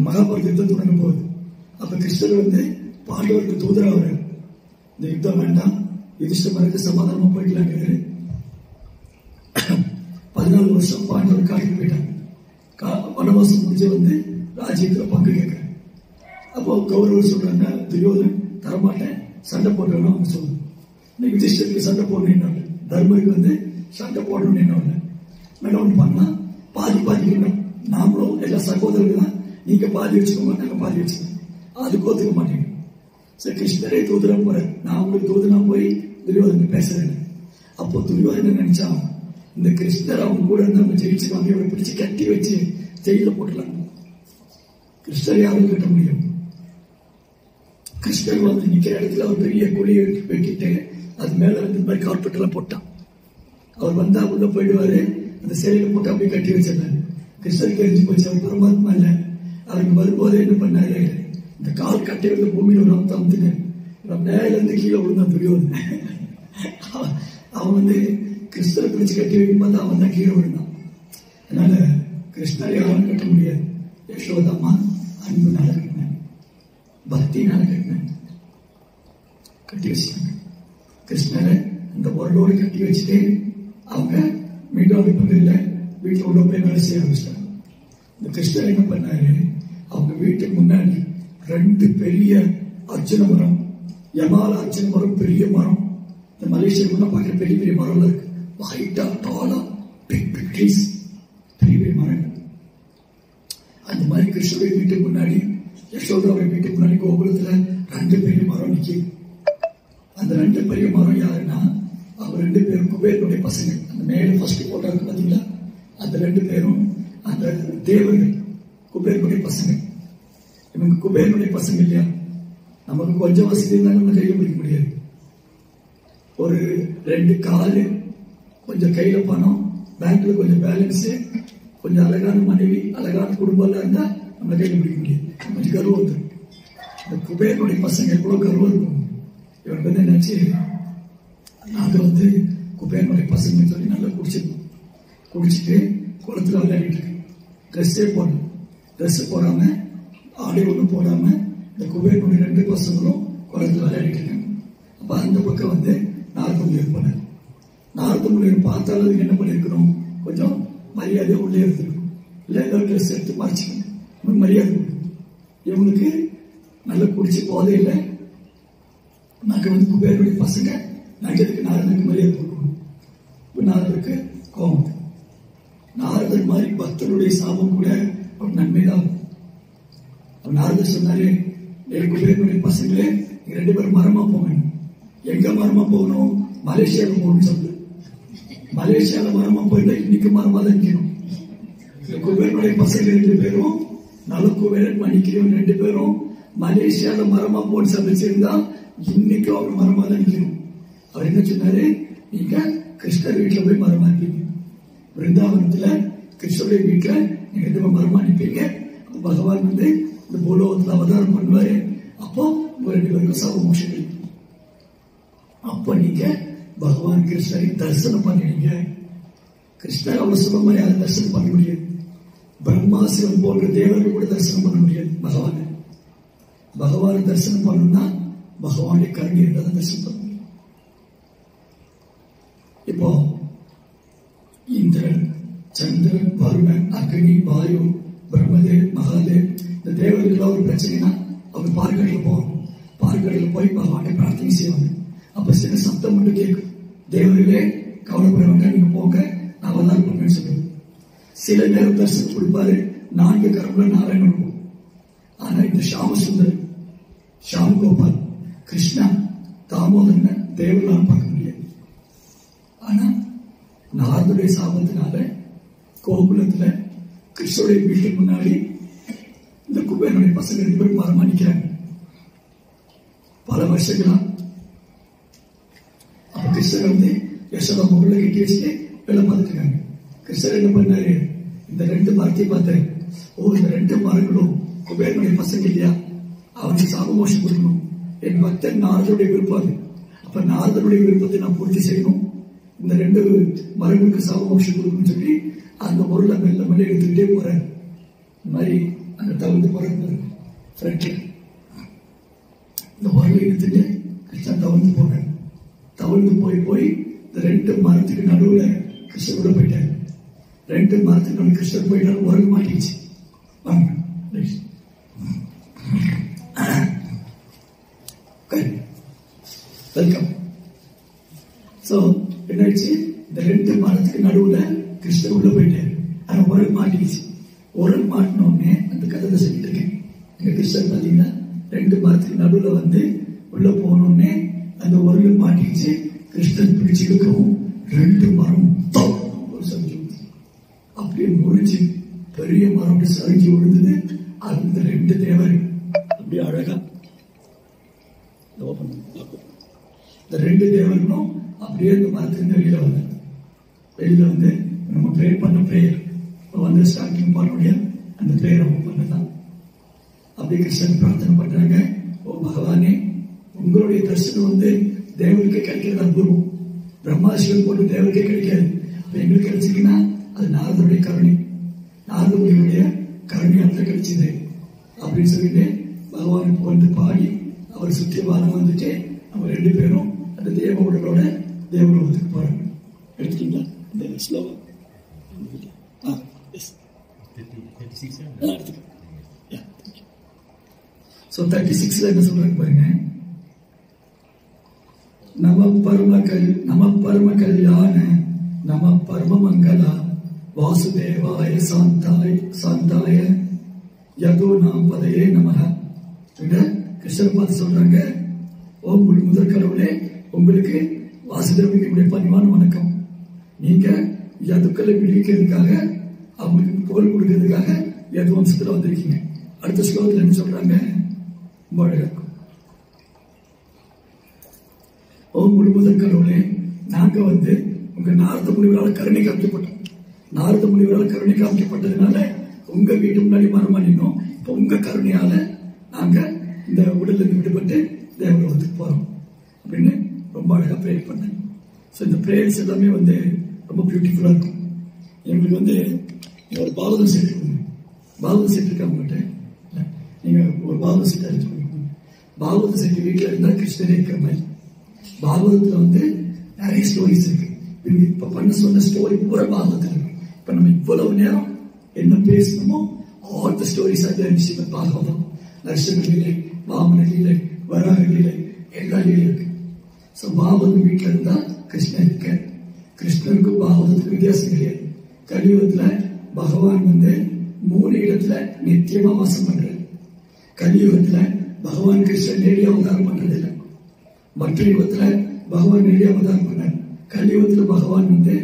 மகாபாரத யுத்தம் தொடங்கும் போது அப்ப கிருஷ்ணர் வந்து பாண்டவருக்கு தூதரா வர, இந்த யுத்தம் வேண்டாம், யுதிஷ்டிரருக்கு சமாதானமா போய்க்கலாங்கிறது. 14 வருஷம் பாண்டவர் காட்டுக்கு போயிட்டாங்க. வனவாசம் முடிஞ்சு வந்து ராஜ்யத்துல பங்கு கேட்கிறேன். அப்போ கௌரவர் சொல்றாங்க, துரியோதனன் தரமாட்டேன், சண்டை போட்டோம்னு அவங்க சொல்லுங்க. யுதிஷ்டிரருக்கு சண்டை போடணும், தர்மருக்கு வந்து சண்டை போடணும்னு என்ன ஒண்ணு பண்ணா, பாதி பாதிக்கணும், நாமளும் எல்லா சகோதரர்கள் தான், நீங்க பாதி வச்சுக்கோங்க, நாங்க பாதி வச்சுக்கோங்க. அதுக்கு ஒத்துக்க மாட்டேங்க. சரி கிருஷ்ணரே தூதரா போறேன், நான் உங்களுக்கு தூதனா போய் துரியோதனன் பேசுறேன். அப்போ துரியோதனன் நினைச்சா, இந்த கிருஷ்ணர் அவங்க கூட இருந்து நம்ம ஜெயிச்சுவாங்க, இவரை பிடிச்சு கட்டி வச்சு ஜெயில போட்டலாம். கிருஷ்ணர் யாரும் கட்ட முடியும்? கிருஷ்ணர் வந்து நிக்கிற இடத்துல ஒரு பெரிய குழியை வெட்டிட்டு அது மேல வந்து இந்த மாதிரி கார்பெட் எல்லாம் போட்டான். அவர் வந்தா உள்ள போயிடுவாரு, அந்த சிலையில போட்டு அப்படியே கட்டி வச்சிருந்தாரு. கிருஷ்ணருக்கு தெரிஞ்சு போச்சு அவர் பரமாத்மா இல்ல. அவருக்கு வரும்போது என்ன பண்ணாரு, இந்த கால் கட்டி வந்து பூமியில ஒரு அமுத்துங்க, மேல இருந்து கீழே விழுந்தான் துரியோதனன். அவன் வந்து கிருஷ்ணரை பிடிச்சு கட்டி வைக்கும் போது அவன் தான் கீழே விழுந்தான். அதனால கிருஷ்ணரை யாரும் கட்ட முடியாது. யசோதாமா அன்புனால கட்டினாங்க, பக்தினால கட்டினாங்க, கட்டி வச்சாங்க. கிருஷ்ணரை அந்த உரலோடு கட்டி வச்சுட்டு அவங்க மீண்டும் அமைப்பதில்லை, வீட்டில் உள்ள போய் வேலை செய்ய ஆரம்பிச்சிட்டாங்க. இந்த கிருஷ்ணர் என்ன பண்ணாரு, அவங்க வீட்டுக்கு முன்னாடி 2 பெரிய அர்ஜுன மரம், யமால அர்ஜுன மரம், பெரிய மரம். இந்த மலேசியா பார்க்குற பெரிய பெரிய மரம் இருக்கு, ஹைட்டா டாலா பிக் ட்ரீஸ், பெரிய பெரிய மரங்கள். அந்த மாதிரி கிருஷ்ணருடைய வீட்டுக்கு முன்னாடி, யசோதாவுடைய வீட்டுக்கு முன்னாடி கோபுரத்துல 2 பெரிய மரம் நிற்கும். அந்த 2 பெரிய மரம் யாருன்னா, அவங்க 2 பேரும் குபேரனுடைய பசங்க. அந்த மேல ஃபர்ஸ்ட் போட்டோ இருக்கு பாத்தீங்களா, அந்த 2 பேரும் அந்த தேவர்கள், குபேரனுடைய பசங்க. இவங்க குபேரனுடைய பசங்க இல்லையா? நமக்கு கொஞ்சம் வசதி இருந்தாலும் நம்ம கையில பிடிக்க முடியாது. ஒரு 2 காலு, கொஞ்சம் கையில பணம், பேங்க்ல கொஞ்சம் பேலன்ஸ், கொஞ்சம் அழகான மனைவி, அழகான குடும்பம் எல்லாம் இருந்தா நம்ம கையில பிடிக்க முடியாது. கொஞ்சம் கருவம் வந்துடும். இந்த குபேரனுடைய பசங்க எவ்வளவு கருவம் இருக்கும். இவனுக்கு வந்து என்னாச்சு, நாங்க வந்து குபேரனுடைய பசங்க சொல்லி நல்லா குடிச்சிருக்கோம். குடிச்சிட்டு குளத்துல விளையாடிட்டு இருக்கு. ட்ரெஸ்ஸே போடணும், ட்ரெஸ் போடாம, ஆடை ஒன்றும் போடாம இந்த குபேரனுடைய 2 பசங்களும் குளத்துல விளையாடிட்டு இருக்காங்க. அப்ப அந்த பக்கம் வந்து நாரத முனிவர் போனார். நாரத முனிவர் பார்த்தாலும் அதுக்கு என்ன பண்ணிருக்கணும், கொஞ்சம் மரியாதையா உள்ளே இருந்திருக்கும். இல்லை ஏதாவது ட்ரெஸ் எடுத்து மறைச்சிக்கணும், மரியாதை கொடுக்கணும். இவங்களுக்கு நல்லா குடிச்சு போதே இல்லை. நாங்க வந்து குபேரனுடைய பசங்க, நாங்க இதுக்கு நாரதருக்கு மரியாதை கொடுக்கணும். இப்ப நாரதருக்கு கோபம். நாரதர் மாதிரி பக்தருடைய சாபம் கூட ஒரு நன்மைதான். நாரதர் சொன்னாரு, குபேரனுடைய பசங்களே நீங்க 2 பேரும் மரமா போகணும். எங்க மரமா போகணும்? மலேசியாவுக்கு போகணும்னு சொல்லு. மலேசியால மரமா போயிருந்தா இன்னைக்கு மரமா தான் நிக்கணும். குபேரனுடைய பசங்க 2 பேரும் நலக்குபேரன் மணிக்கிறவன் 2 பேரும் மலேசியால மரமா போன்னு சமைச்சிருந்தா இன்னைக்கு அவர் மரமா தான் நிக்கணும். அவர் என்ன சொன்னாரு? நீங்க கிருஷ்ணர் வீட்டுல போய் மரமா இருப்பீங்க. பிருந்தாவனத்துல கிருஷ்ணருடைய வீட்டுல நீங்க 2 பேரும் மரமா நிற்பீங்க. பகவான் வந்து இந்த பூலோகத்துல அவதாரம் பண்ணுவாரு. அப்போ 2 பேருக்கும் சாப மோட்சம் கிடைக்கும். அப்ப நீங்க பகவான் கிருஷ்ணரை தரிசனம் பண்ணிடுங்க. கிருஷ்ணர் அவ்வளவு சுலபமா யாரும் தரிசனம் பண்ண முடியாது. பிரம்மாசிரம் போன்ற தேவர்கள் கூட தரிசனம் பண்ண முடியாது. பகவானை தரிசனம் பண்ணணும்னா பகவானுடைய கருணை இருந்தால் தரிசனம் பண்ண முடியும். இப்போ இந்திரன், சந்திரன், வருணன், அக்னி, வாயு, பிரம்மதேவ், மகாதேவ் இந்த தேவர்கள் ஒரு பிரச்சனைனா அவங்க பார்க்கடல போவாங்க. பார்க்கடல போய் பகவானை பிரார்த்தனை செய்வாங்க. அப்ப சில சப்தம் மட்டும் கேட்கும். தேவர்களே கவலைப்பட வேண்டாம், நீங்க போங்க, நான் அவதாரம் பண்ணுவேன்னு சொல்லுவேன். சில நேரம் தரிசனம் கொடுப்பாரு. 4 கரம்புல நாராயணன் இருக்கும். ஆனா இந்த ஷாமசுந்தர், ஷாம் கோபால், கிருஷ்ணா, தாமோதரன் தேவர்களால் பார்க்க முடியாது. ஆனா நாரதுடைய சாபத்தினால கோகுலத்துல கிருஷ்ணருடைய வீட்டுக்கு முன்னாடி இந்த குபேரனுடைய பசங்க 2 பேரும் மரமா நிக்கிறாங்க. பல வருஷங்களா அப்ப கிருஷ்ணர் வந்து யசோதா முகல கட்டி வச்சுட்டு வேலை பார்த்துட்டு இருக்காங்க. கிருஷ்ணர் என்ன பண்ணாரு? இந்த 2 மரத்தையும் பார்த்தாரு. இந்த 2 மரங்களும் குபேரனுடைய பசங்க இல்லையா, அவனுக்கு சாபமோஷம் கொடுக்கணும். என் பக்தன் நாரதனுடைய விருப்பம் அது. அப்ப நாரதனுடைய விருப்பத்தை நான் பூர்த்தி செய்யணும். இந்த 2 மரங்களுக்கு சாபமோஷம் கொடுக்கணும்னு சொல்லி அந்த பொருளை மெல்ல மெல்ல எடுத்துக்கிட்டே போறாரு. இந்த மாதிரி அங்க தவிர்த்து போறாரு. ஃப்ரெண்ட்ல இந்த பொருளை எடுத்துட்டு கிருஷ்ணன் தவிர்த்து போனார். தவிர்த்து போய் இந்த 2 மரத்துக்கு நடுவுல கிருஷ்ணர் கூட போயிட்டாரு. 2 மரத்துக்கு நடுவில் கிருஷ்ணர் போயிட்டாரு. உரல் மாட்டிடுச்சு. வாங்க வெல்கம். சோ என்னாச்சு? இந்த 2 மரத்துக்கு நடுவுல கிருஷ்ணர் உள்ள போயிட்டாரு. ஆனா உரல் மாட்டிடுச்சு. உரல் மாட்டினோடனே அந்த கதை சொல்லிட்டு இருக்கேன். எங்க கிருஷ்ணர் பாத்தீங்கன்னா 2 மரத்துக்கு நடுவுல வந்து உள்ள போனோடனே அந்த உரல் மாட்டிடுச்சு. கிருஷ்ணன் பிடிச்சு இழுக்கவும் 2 மரம் சரிஞ்சு அப்படியே முறிஞ்சு பெரிய மரம் சரிஞ்சு விழுந்தது. அந்த 2 தேவர் அப்படியே அழகா இந்த 2 தேவர்களும் அப்படியே இந்த மரத்திலிருந்து வெளியில வந்தாங்க. வெளியில வந்து நம்ம பிரேயர் பண்ண பிரேயர் வந்து ஸ்டார்டிங் பண்ண அந்த பிரேயர் அவங்க பண்ணதான். அப்படியே கிருஷ்ணன் பிரார்த்தனை பண்றாங்க. ஓ பகவானே, உங்களுடைய தரிசனம் வந்து தேவனுக்கு கிடைக்கிறது அற்புதம். பிரம்மாசிவன் போட்டு தேவனுக்கே கிடைக்காது. அப்ப எங்களுக்கு கிடைச்சிருக்குன்னா அது நாரதனுடைய கருணை, நாரதனுடைய கருணையால கிடைச்சது அப்படின்னு சொல்லிட்டு பகவானுக்கு வந்து பாடி அவர் சுற்றி வாரம் வந்துட்டு அவங்க 2 பேரும் அந்த தேவ உடலோட தேவலோகத்துக்கு போறாங்க. எடுத்துட்டீங்களா? இந்த ஸ்லோகம் 36 என்ன சொல்றாங்க பாருங்க. நம பரம கல்யாண நம பரம மங்களா வாசுதேவாய சாந்தாய யதோ நாம் பதையே நமக. கிருஷ்ணர் பார்த்து சொல்றாங்க, ஓ முதற் கடவுளே, உங்களுக்கு வாசுதேவனுடைய பணிவான வணக்கம். நீங்க யதுக்களை விடுவிக்கிறதுக்காக, அவங்களுக்கு புகழ் கொடுக்கிறதுக்காக யது வம்சத்துல வந்திருக்கீங்க. அடுத்த ஸ்லோகத்தில் என்ன சொல்றாங்க? ரொம்ப அழகா இருக்கும். ஓ முதற் கடவுளே, நாங்க வந்து உங்க நாரத முனிவரால் கருணை காமிக்கப்பட்டோம். நாரத முனிவரால் கருணை காமிக்கப்பட்டதுனால உங்க வீட்டு முன்னாடி மரமா நின்னோம். இப்ப உங்க கருணையால நாங்க இந்த உடல்ல இருந்து விடுபட்டு தேவலோகத்துக்கு போறோம் அப்படின்னு ரொம்ப அழகா ப்ரேயர் பண்ணாங்க. ஸோ இந்த ப்ரேயர்ஸ் எல்லாமே வந்து ரொம்ப பியூட்டிஃபுல்லா இருக்கும். எங்களுக்கு வந்து ஒரு பாகவதம் செட் இருக்குங்க. பாகவதம் செட் இருக்கா உங்கள்கிட்ட? நீங்க ஒரு பாகவத செட் அடிச்சு பாகவத செட் வீட்டில் இருந்தா கிருஷ்ணரே இருக்கிற மாதிரி. பாகவதத்துல வந்து நிறைய ஸ்டோரிஸ் இருக்கு. இப்ப பண்ண சொன்ன ஸ்டோரி பூரா பாகவதத்துல இருக்கு. இப்ப நம்ம இவ்வளவு நேரம் என்ன பேசணுமோ all the stories are there in Srimad Bhagavatam. Narasimha லீலை, வாமன லீலை, வராக லீலை, எல்லா லீலையும் இருக்கு. ஸோ பாகவதம் வீட்டில் இருந்தா கிருஷ்ணன் இருக்க. கிருஷ்ணனுக்கும் பாகவதத்துக்கு வித்தியாசம் கிடையாது. கலியுகத்துல பகவான் வந்து 3 இடத்துல நித்தியமா வாசம் பண்றாரு. கலியுகத்துல பகவான் கிருஷ்ணன் நேரடி அவதாரம் பண்றது இல்லை. மற்ற யுகத்துல பகவான் நேரடி அவதாரம் பண்ணார். கலியுகத்துல பகவான் வந்து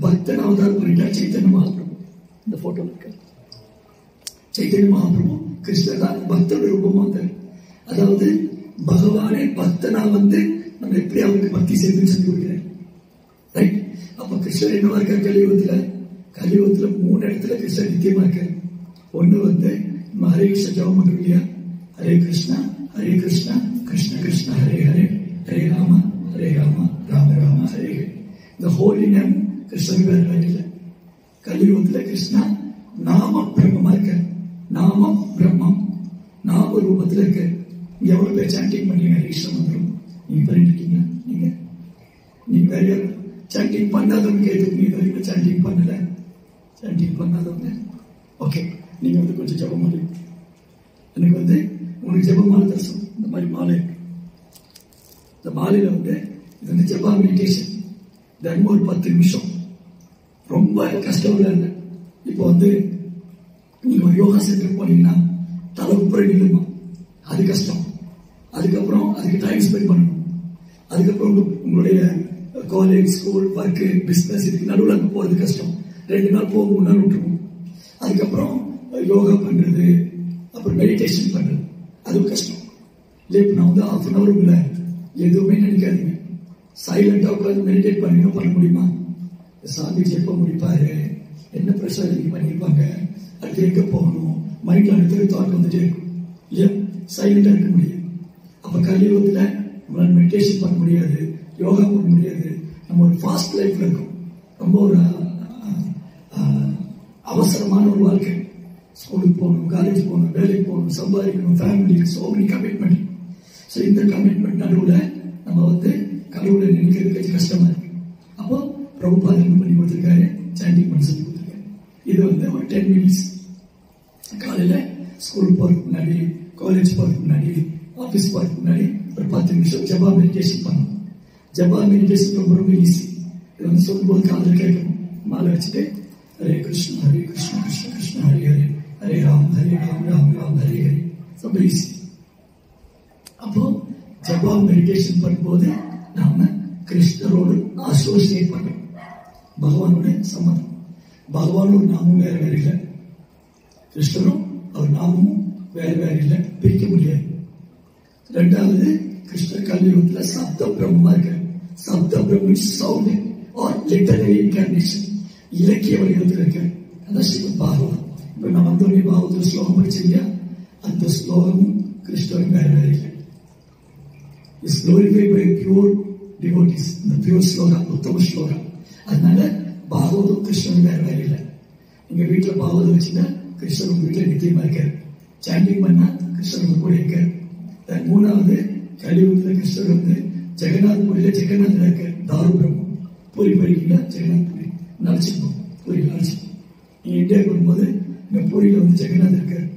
பக்தன் அவதாரம் பண்ணிட்டார். சைத்தன்ய மகாபிரபு இந்த போட்டோ இருக்க சைத்தன்ய மகாபிரபு கிருஷ்ணர் தான் பக்தோட ரூபமா வந்தார். அதாவது பகவானே பக்தனா வந்து நம்ம எப்படி அவருக்கு பக்தி செய்து சொல்லி கொடுக்கிறார். ரைட். அப்ப கிருஷ்ணர் என்னவா இருக்கார் கலியுகத்துல? கலியுகத்துல 3 இடத்துல கிருஷ்ணர் நித்தியமா இருக்காரு. ஒண்ணு வந்து ஹரே கிருஷ்ண ஜபம் பண்றோம் இல்லையா? ஹரே கிருஷ்ணா கிருஷ்ண கிருஷ்ண ஹரே ஹரே ஹரே ராம ராம ராம ஹரே ஹரே. இந்த ஹோலி நேம் கிருஷ்ணன் வேற வேற இல்லை. கலியுகத்துல கிருஷ்ணா நாம பிரம்மமா இருக்க. நாமம் பிரம்மம் நாம ரூபத்துல இருக்க. எவ்வளவு பேர் சாண்டிங் பண்ணீங்க ஹரே கிருஷ்ண மந்திரம்? நீங்க பண்ணிருக்கீங்க? நீங்க வேற சாண்டிங் பண்ணாதவங்க கேட்டு நீங்க வரைக்கும் சாண்டிங் பண்ணல. சாண்டிங் பண்ணாதவங்க ஓகே, நீங்க வந்து கொஞ்சம் ஜபம் பண்ணி எனக்கு வந்து உங்களுக்கு ஜப மாலை தரிசனம் இந்த மாதிரி மாலை இருக்கு. இந்த மாலையில வந்து இது வந்து ஜபா மெடிடேஷன். தினமும் ஒரு 10 நிமிஷம். ரொம்ப கஷ்டம் இல்லை. இப்போ வந்து நீங்க ஒரு யோகா சென்டர் போனீங்கன்னா தலை உப்புற நில்லுமா, அது கஷ்டம். அதுக்கப்புறம் அதுக்கு டைம் ஸ்பெண்ட் பண்ணணும். அதுக்கப்புறம் உங்களுடைய காலேஜ் ஸ்கூல் ஒர்க்கு பிசினஸ் இதுக்கு நடுவில் அங்கே போறது கஷ்டம். 2 நாள் போக 3 நாள் விட்டுருவோம். அதுக்கப்புறம் யோகா பண்றது, அப்புறம் மெடிடேஷன் பண்றது, அதுவும் கஷ்டம் இல்லை. இப்போ நான் வந்து 1/2 hour உள்ள எதுவுமே நினைக்காதீங்க. சைலண்டா உட்காந்து மெடிடேட் பண்ணி பண்ண முடியுமா? சாமி எப்ப முடிப்பாரு, என்ன பிரஷர் நீங்க பண்ணிருப்பாங்க, அடுத்து எங்க போகணும், மைண்ட்ல அடுத்த தாட் வந்துட்டே இருக்கும் இல்லையா? சைலண்டா இருக்க முடியும். அப்ப கலியுகத்துல நம்மளால மெடிடேஷன் பண்ண முடியாது, யோகா பண்ண முடியாது. நம்ம ஒரு ஃபாஸ்ட் லைஃப்ல இருக்கும். ரொம்ப ஒரு அவசரமான ஒரு வாழ்க்கை. ஸ்கூலுக்கு போகணும், காலேஜ் போகணும், வேலைக்கு போகணும், சம்பாதிக்கணும், ஃபேமிலிக்கு சோ மெனி கமிட்மெண்ட். ஸோ இந்த கமிட்மெண்ட் நடுவில் நம்ம வந்து கடவுளை நினைக்கிறதுக்கு கஷ்டமா இருக்கு. அப்போ பிரபுபாதா என்ன பண்ணி கொடுத்துருக்காரு? சாண்டிங் பண்ண சொல்லி கொடுத்துருக்காரு. இது வந்து ஒரு 10 minutes காலையில ஸ்கூல் போறதுக்கு முன்னாடி, காலேஜ் போறதுக்கு முன்னாடி, ஆஃபீஸ் போறதுக்கு முன்னாடி ஒரு 10 நிமிஷம் ஜபா மெடிடேஷன் பண்ணணும். ஜபா மெடிடேஷன் ரொம்ப ரொம்ப ஈஸி. இது வந்து சொல்லும்போது காலையில் கேட்கணும். மாலை வச்சுட்டு ஹரே கிருஷ்ண கிருஷ்ண கிருஷ்ண ஹரே ஹரே ஹரே ராம் ராம் ராம் ஹரே ஹரே. ரொம்ப ஈஸி. அப்போ ஜபா மெடிடேஷன் பண்ணும்போது நாம கிருஷ்ணரோடு அசோசியேட் பண்ணணும். பகவானோட சம்மதம். பகவானோட நாமும் வேற வேற இல்லை, கிருஷ்ணரும் அவர் நாமமும் வேற வேற இல்லை, பிரிக்க முடியாது. 2வது கிருஷ்ணர் கலியுகத்துல சப்த பிரம்மமா இருக்காரு. சப்த பிரம்ம சவுண்ட் ஆர் லிட்டரரி இன்கார்னேஷன், இலக்கிய வடிவத்தில் இருக்காரு. அதான் ஸ்ரீமத் பாகவதம். இப்ப நான் வந்தோடனே பாகவதத்துல ஸ்லோகம் படிச்சீங்க. அந்த ஸ்லோகமும் கிருஷ்ணரும் வேற வேற இல்லை. is glorified by pure devotees. இந்த பியூர் ஸ்லோகா உத்தம ஸ்லோகா. அதனால பாகவதம் கிருஷ்ணன் வேற வேற இல்லை. நீங்க வீட்டுல பாகவதம் வச்சுன்னா கிருஷ்ணன் உங்க வீட்டுல நித்தியமா இருக்காரு. சாண்டிங் பண்ணா கிருஷ்ணன் உங்க கூட இருக்காரு. 3வது கலியுகத்துல கிருஷ்ணர் வந்து ஜெகநாத் புரியில ஜெகநாத்ல இருக்காரு. தாரு பிரம்மம் பூரி போயிருக்கீங்களா? ஜெகநாத் பூரி நினைச்சுக்கணும். பூரி நினைச்சுக்கணும். நீங்க இந்தியாவுக்கு வரும்போது இங்க பூரியில வந்து ஜெகநாத் இருக்காரு.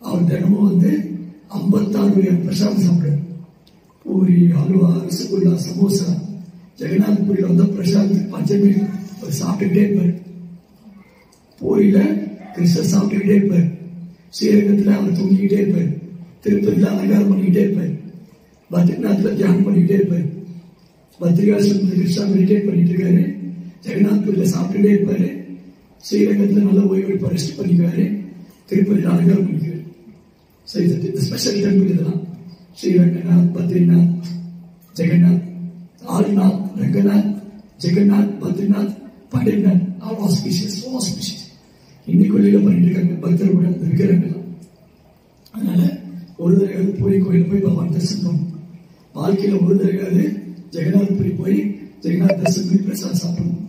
அவர் தினமும் வந்து 56 வகையான பிரசாதம் சாப்பிடுறாரு. பூரி, அல்வா, ரசகுல்லா, சமோசா. ஜெகநாத் பூரியில வந்து பிரசாதத்துக்கு பஞ்சமே அவர் சாப்பிட்டுக்கிட்டே இருப்பார். பூரியில கிருஷ்ணர் சாப்பிட்டுக்கிட்டே இருப்பார். ஸ்ரீரங்கத்துல அவர் தூங்கிக்கிட்டே இருப்பார். திருப்பதியில அலங்காரம் பண்ணிக்கிட்டே இருப்பார். பத்ரிநாத்ல தியானம் பண்ணிக்கிட்டே இருப்பார். பத்ரிகாசிரமத்தில் கிருஷ்ணா மெடிடேட் பண்ணிட்டு இருக்காரு. ஜெகநாத் பூரியில சாப்பிட்டுட்டே இருப்பாரு. ஸ்ரீரங்கத்துல நல்ல ஓய்வு எடுப்பார், ரெஸ்ட் பண்ணிக்குவாரு. திருப்பதியில அலங்காரம் பண்ணிக்குவாரு. ஸ்பெஷல் டெம்பிள் இதெல்லாம். Srirangnath, Badrinath, Jagannath, Adinath, Ranganath, Jagannath, Badrinath, Pandinath, all auspicious, auspicious. இன்னைக்கு வெளியில பண்ணிட்டு இருக்காங்க பக்தர் கூட இருக்கிறாங்க. அதனால ஒரு தடவையாவது பூரி கோயில போய் பகவான் தரிசனம். வாழ்க்கையில ஒரு தடவையாவது ஜெகநாத் பூரி போய் ஜெகநாத் தரிசனம் பண்ணி பிரசாத் சாப்பிடணும்.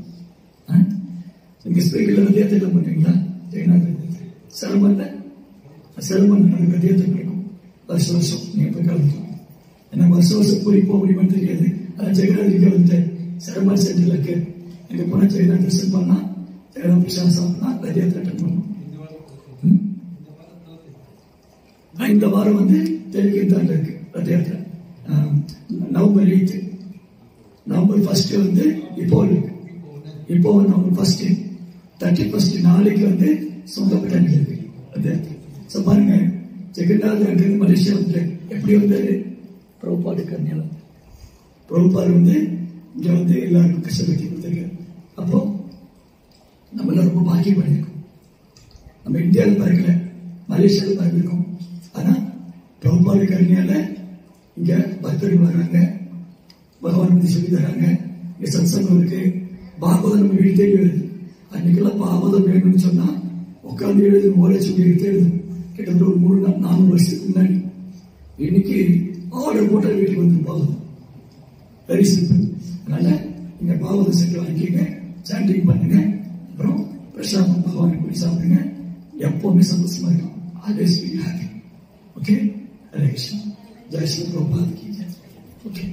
நீங்க ஸ்பீக்கர்ல ரத்தியத்தில் பண்ணுவீங்களா? ஜெகநாத் சிரமம் சிரமம் ரத்தியத்தில் கிடைக்கும். வருஷம் நீங்க போய் கலந்துக்கலாம். ஏன்னா வருஷம் பூரி போக முடியுமான்னு தெரியாது. அதான் ஜெகநாத் வந்து சிரம சென்டர்ல இருக்கு. எங்க போனா ஜெகநாத் தரிசனம் பண்ணா, ஜெகநாத் பிரசாத் சாப்பிடா, ரத்தியத்தில் அட்டன் பண்ணணும். இந்த வாரம் வந்து தெலுங்கானால இருக்கு ரத்தியாத்திரை. நவம்பர் 8, நவம்பர் 1 வந்து இப்போ இருக்கு. இப்போ நவம்பர் 1, 31 நாளைக்கு வந்து சொந்தப்பட்டாங்க இருக்கு ரத்தியாத்திரை. பாருங்க, ஜெகநாத் அங்கிருந்து மலேசியா வந்து எப்படி வந்தாரு? பிரபுபாடு கருணையால. பிரபுபாடு இங்க எல்லாருக்கும் கஷ்டப்பட்டு கொடுத்தாங்க. அப்போ நம்ம ரொம்ப பாக்கியம் பண்ணியிருக்கோம். நம்ம இந்தியாவில் பார்க்கல, மலேசியாவில் பார்த்துருக்கோம். ஆனா பிரபுபாடு கருணையால இங்க பக்தர்கள் வர்றாங்க, பகவான் பத்தி சொல்லி தராங்க. இங்க சத்சங்கம் இருக்கு, பாகவதம் நம்ம வீடு தேடி வருது. அன்னைக்கெல்லாம் பாகவதம் வேணும்னு சொன்னா உட்காந்து எழுது, ஓலை சொல்லி எடுத்து எழுதும். கிட்டத்தட்ட ஒரு 300-400 வருஷத்துக்கு முன்னாடி. இன்னைக்கு ஆர்டர் போட்ட வீட்டுக்கு வந்து பாகவதம். Very simple. அதனால நீங்க பாகவத சென்று வாங்கிக்கங்க, சாண்டிங் பண்ணுங்க, அப்புறம் பிரசாதம் பகவானுக்கு போய் சாப்பிடுங்க. எப்பவுமே சந்தோஷமா இருக்கும். Always be happy. Okay, Hare Krishna. ஜெய் ஸ்ரீ பிரபுபாத் கி ஜெய். ஓகே.